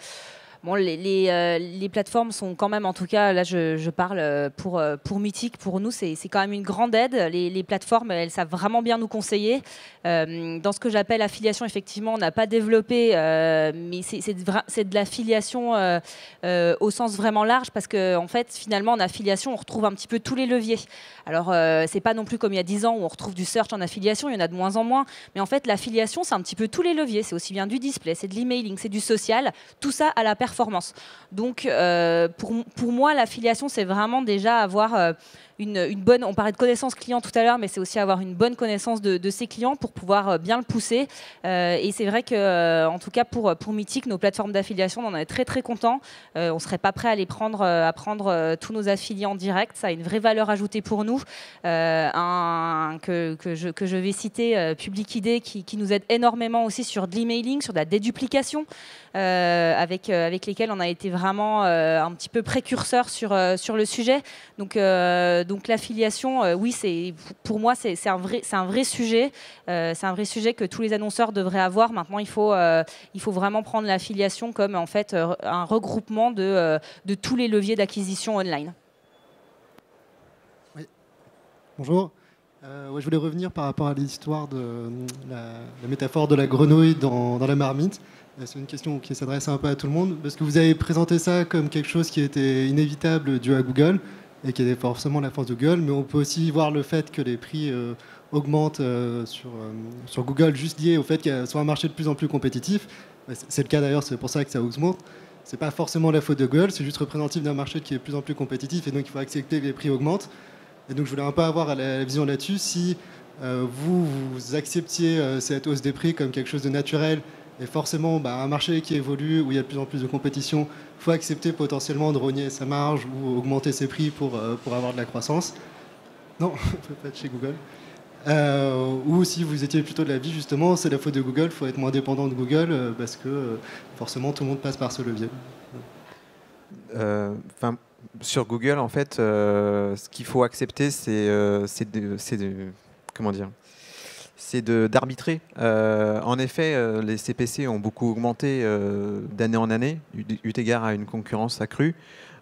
Bon, les plateformes sont quand même, en tout cas, là je parle pour Mythique, pour nous, c'est quand même une grande aide. Les plateformes, elles savent vraiment bien nous conseiller. Dans ce que j'appelle affiliation, effectivement, on n'a pas développé, mais c'est de l'affiliation au sens vraiment large, parce qu'en fait, finalement, en affiliation, on retrouve un petit peu tous les leviers. Alors, c'est pas non plus comme il y a 10 ans où on retrouve du search en affiliation, il y en a de moins en moins. Mais en fait, l'affiliation, c'est un petit peu tous les leviers. C'est aussi bien du display, c'est de l'emailing, c'est du social, tout ça à la performance. Donc, pour moi, l'affiliation, c'est vraiment déjà avoir une bonne... On parlait de connaissance client tout à l'heure, mais c'est aussi avoir une bonne connaissance de ses clients pour pouvoir bien le pousser. Et c'est vrai que, en tout cas, pour Mythique, nos plateformes d'affiliation, on en est très, très contents. On ne serait pas prêt à prendre tous nos affiliés en direct. Ça a une vraie valeur ajoutée pour nous. Que je vais citer, Public ID, qui nous aide énormément aussi sur de l'emailing, sur de la déduplication, avec lesquels on a été vraiment un petit peu précurseur sur le sujet. Donc l'affiliation, oui, pour moi, c'est un vrai sujet. C'est un vrai sujet que tous les annonceurs devraient avoir. Maintenant, il faut vraiment prendre l'affiliation comme en fait un regroupement de tous les leviers d'acquisition online. Oui. Bonjour. Ouais, je voulais revenir par rapport à l'histoire de la métaphore de la grenouille dans la marmite. C'est une question qui s'adresse un peu à tout le monde, parce que vous avez présenté ça comme quelque chose qui était inévitable dû à Google, et qui était forcément la force de Google, mais on peut aussi voir le fait que les prix augmentent sur Google, juste lié au fait qu'il y a soit un marché de plus en plus compétitif. C'est le cas d'ailleurs, c'est pour ça que ça augmente. C'est pas forcément la faute de Google, c'est juste représentatif d'un marché qui est de plus en plus compétitif, et donc il faut accepter que les prix augmentent. Et donc je voulais un peu avoir la vision là-dessus, si vous acceptiez cette hausse des prix comme quelque chose de naturel, et forcément un marché qui évolue, où il y a de plus en plus de compétition, il faut accepter potentiellement de rogner sa marge ou augmenter ses prix pour avoir de la croissance. Non, pas de chez Google. Ou si vous étiez plutôt de l'avis, justement, c'est la faute de Google, il faut être moins dépendant de Google, parce que forcément tout le monde passe par ce levier. Sur Google, en fait, ce qu'il faut accepter, c'est d'arbitrer. En effet, les CPC ont beaucoup augmenté d'année en année, eu égard à une concurrence accrue.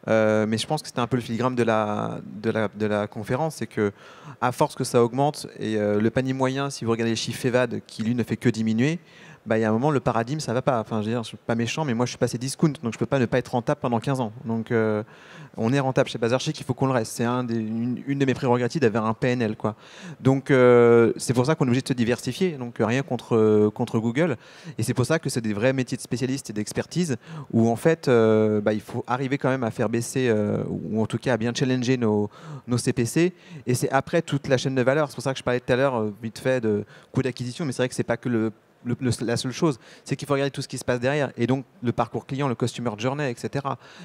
Mais je pense que c'était un peu le filigrane de la conférence, c'est que à force que ça augmente, et le panier moyen, si vous regardez les chiffres FEVAD, qui lui ne fait que diminuer, il y a un moment, le paradigme, ça va pas. Enfin, je veux dire, je suis pas méchant, mais moi, je suis passé discount, donc je peux pas ne pas être rentable pendant 15 ans. Donc, on est rentable chez Bazarchic, il faut qu'on le reste. C'est une de mes prérogatives d'avoir un PNL, quoi. Donc, c'est pour ça qu'on est obligé de se diversifier. Donc, rien contre Google. Et c'est pour ça que c'est des vrais métiers de spécialistes et d'expertise, où en fait, il faut arriver quand même à faire baisser, ou en tout cas à bien challenger nos CPC. Et c'est après toute la chaîne de valeur. C'est pour ça que je parlais tout à l'heure, vite fait, de coût d'acquisition, mais c'est vrai que c'est pas que la seule chose. C'est qu'il faut regarder tout ce qui se passe derrière. Et donc, le parcours client, le customer journey, etc.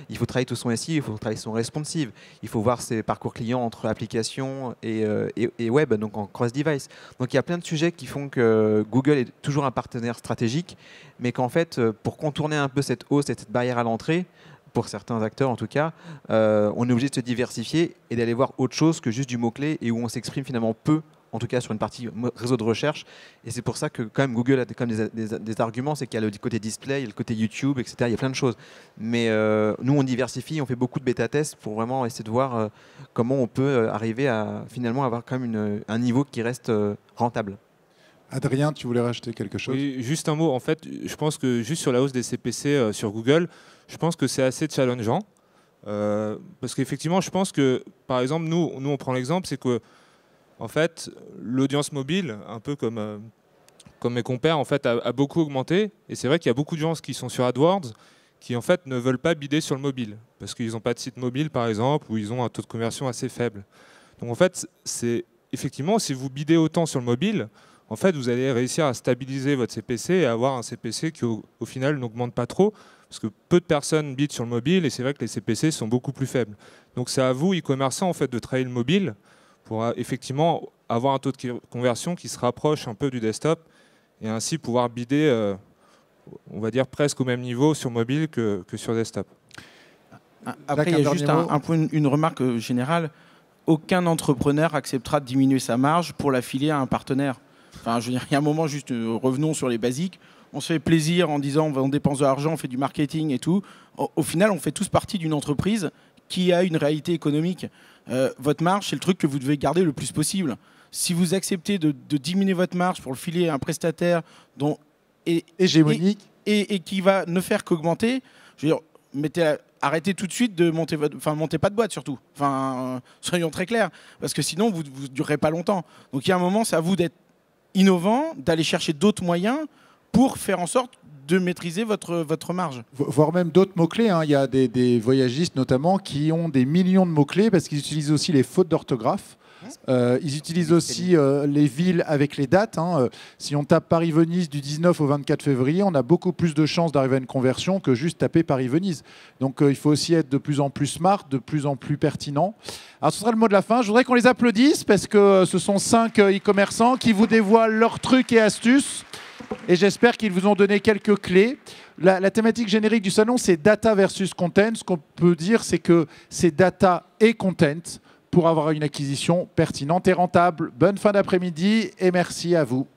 Il faut travailler tout son SEO, il faut travailler son responsive. Il faut voir ses parcours clients entre applications et web, donc en cross-device. Donc, il y a plein de sujets qui font que Google est toujours un partenaire stratégique, mais qu'en fait, pour contourner un peu cette hausse et cette barrière à l'entrée, pour certains acteurs en tout cas, on est obligé de se diversifier et d'aller voir autre chose que juste du mot-clé et où on s'exprime finalement peu, en tout cas sur une partie réseau de recherche. Et c'est pour ça que quand même Google a quand même des arguments, c'est qu'il y a le côté display, il y a le côté YouTube, etc. Il y a plein de choses. Mais nous, on diversifie, on fait beaucoup de bêta-tests pour vraiment essayer de voir comment on peut arriver à finalement avoir quand même un niveau qui reste rentable. Adrien, tu voulais rajouter quelque chose? Oui, juste un mot. En fait, je pense que juste sur la hausse des CPC sur Google, je pense que c'est assez challengeant. Parce qu'effectivement, je pense que, par exemple, nous on prend l'exemple, c'est que en fait, l'audience mobile, un peu comme mes compères, en fait, a beaucoup augmenté. Et c'est vrai qu'il y a beaucoup de gens qui sont sur AdWords qui en fait ne veulent pas bider sur le mobile parce qu'ils n'ont pas de site mobile, par exemple, ou ils ont un taux de conversion assez faible. Donc en fait, c'est effectivement, si vous bidez autant sur le mobile, en fait, vous allez réussir à stabiliser votre CPC et avoir un CPC qui, au final, n'augmente pas trop, parce que peu de personnes bident sur le mobile, et c'est vrai que les CPC sont beaucoup plus faibles. Donc c'est à vous, e-commerçants, en fait, de travailler le mobile pour effectivement avoir un taux de conversion qui se rapproche un peu du desktop, et ainsi pouvoir bider, on va dire, presque au même niveau sur mobile que sur desktop. Après, il y a juste une remarque générale. Aucun entrepreneur acceptera de diminuer sa marge pour l'affilier à un partenaire. Enfin, je veux dire, il y a un moment, juste revenons sur les basiques. On se fait plaisir en disant on dépense de l'argent, on fait du marketing et tout. Au final, on fait tous partie d'une entreprise qui a une réalité économique. Votre marge, c'est le truc que vous devez garder le plus possible. Si vous acceptez de diminuer votre marge pour le filer à un prestataire dont hégémonique et qui va ne faire qu'augmenter, je veux dire, arrêtez tout de suite de monter montez pas de boîte surtout. Enfin, soyons très clairs, parce que sinon vous ne durerez pas longtemps. Donc il y a un moment, c'est à vous d'être innovant, d'aller chercher d'autres moyens pour faire en sorte de maîtriser votre marge. Voire même d'autres mots-clés. Hein. Il y a des voyagistes notamment qui ont des millions de mots-clés parce qu'ils utilisent aussi les fautes d'orthographe. Ils utilisent aussi les villes avec les dates. Hein. Si on tape Paris-Venise du 19 au 24 février, on a beaucoup plus de chances d'arriver à une conversion que juste taper Paris-Venise. Donc il faut aussi être de plus en plus smart, de plus en plus pertinent. Alors ce sera le mot de la fin. Je voudrais qu'on les applaudisse parce que ce sont 5 e-commerçants qui vous dévoilent leurs trucs et astuces. Et j'espère qu'ils vous ont donné quelques clés. La thématique générique du salon, c'est data versus content. Ce qu'on peut dire, c'est que c'est data et content pour avoir une acquisition pertinente et rentable. Bonne fin d'après-midi et merci à vous.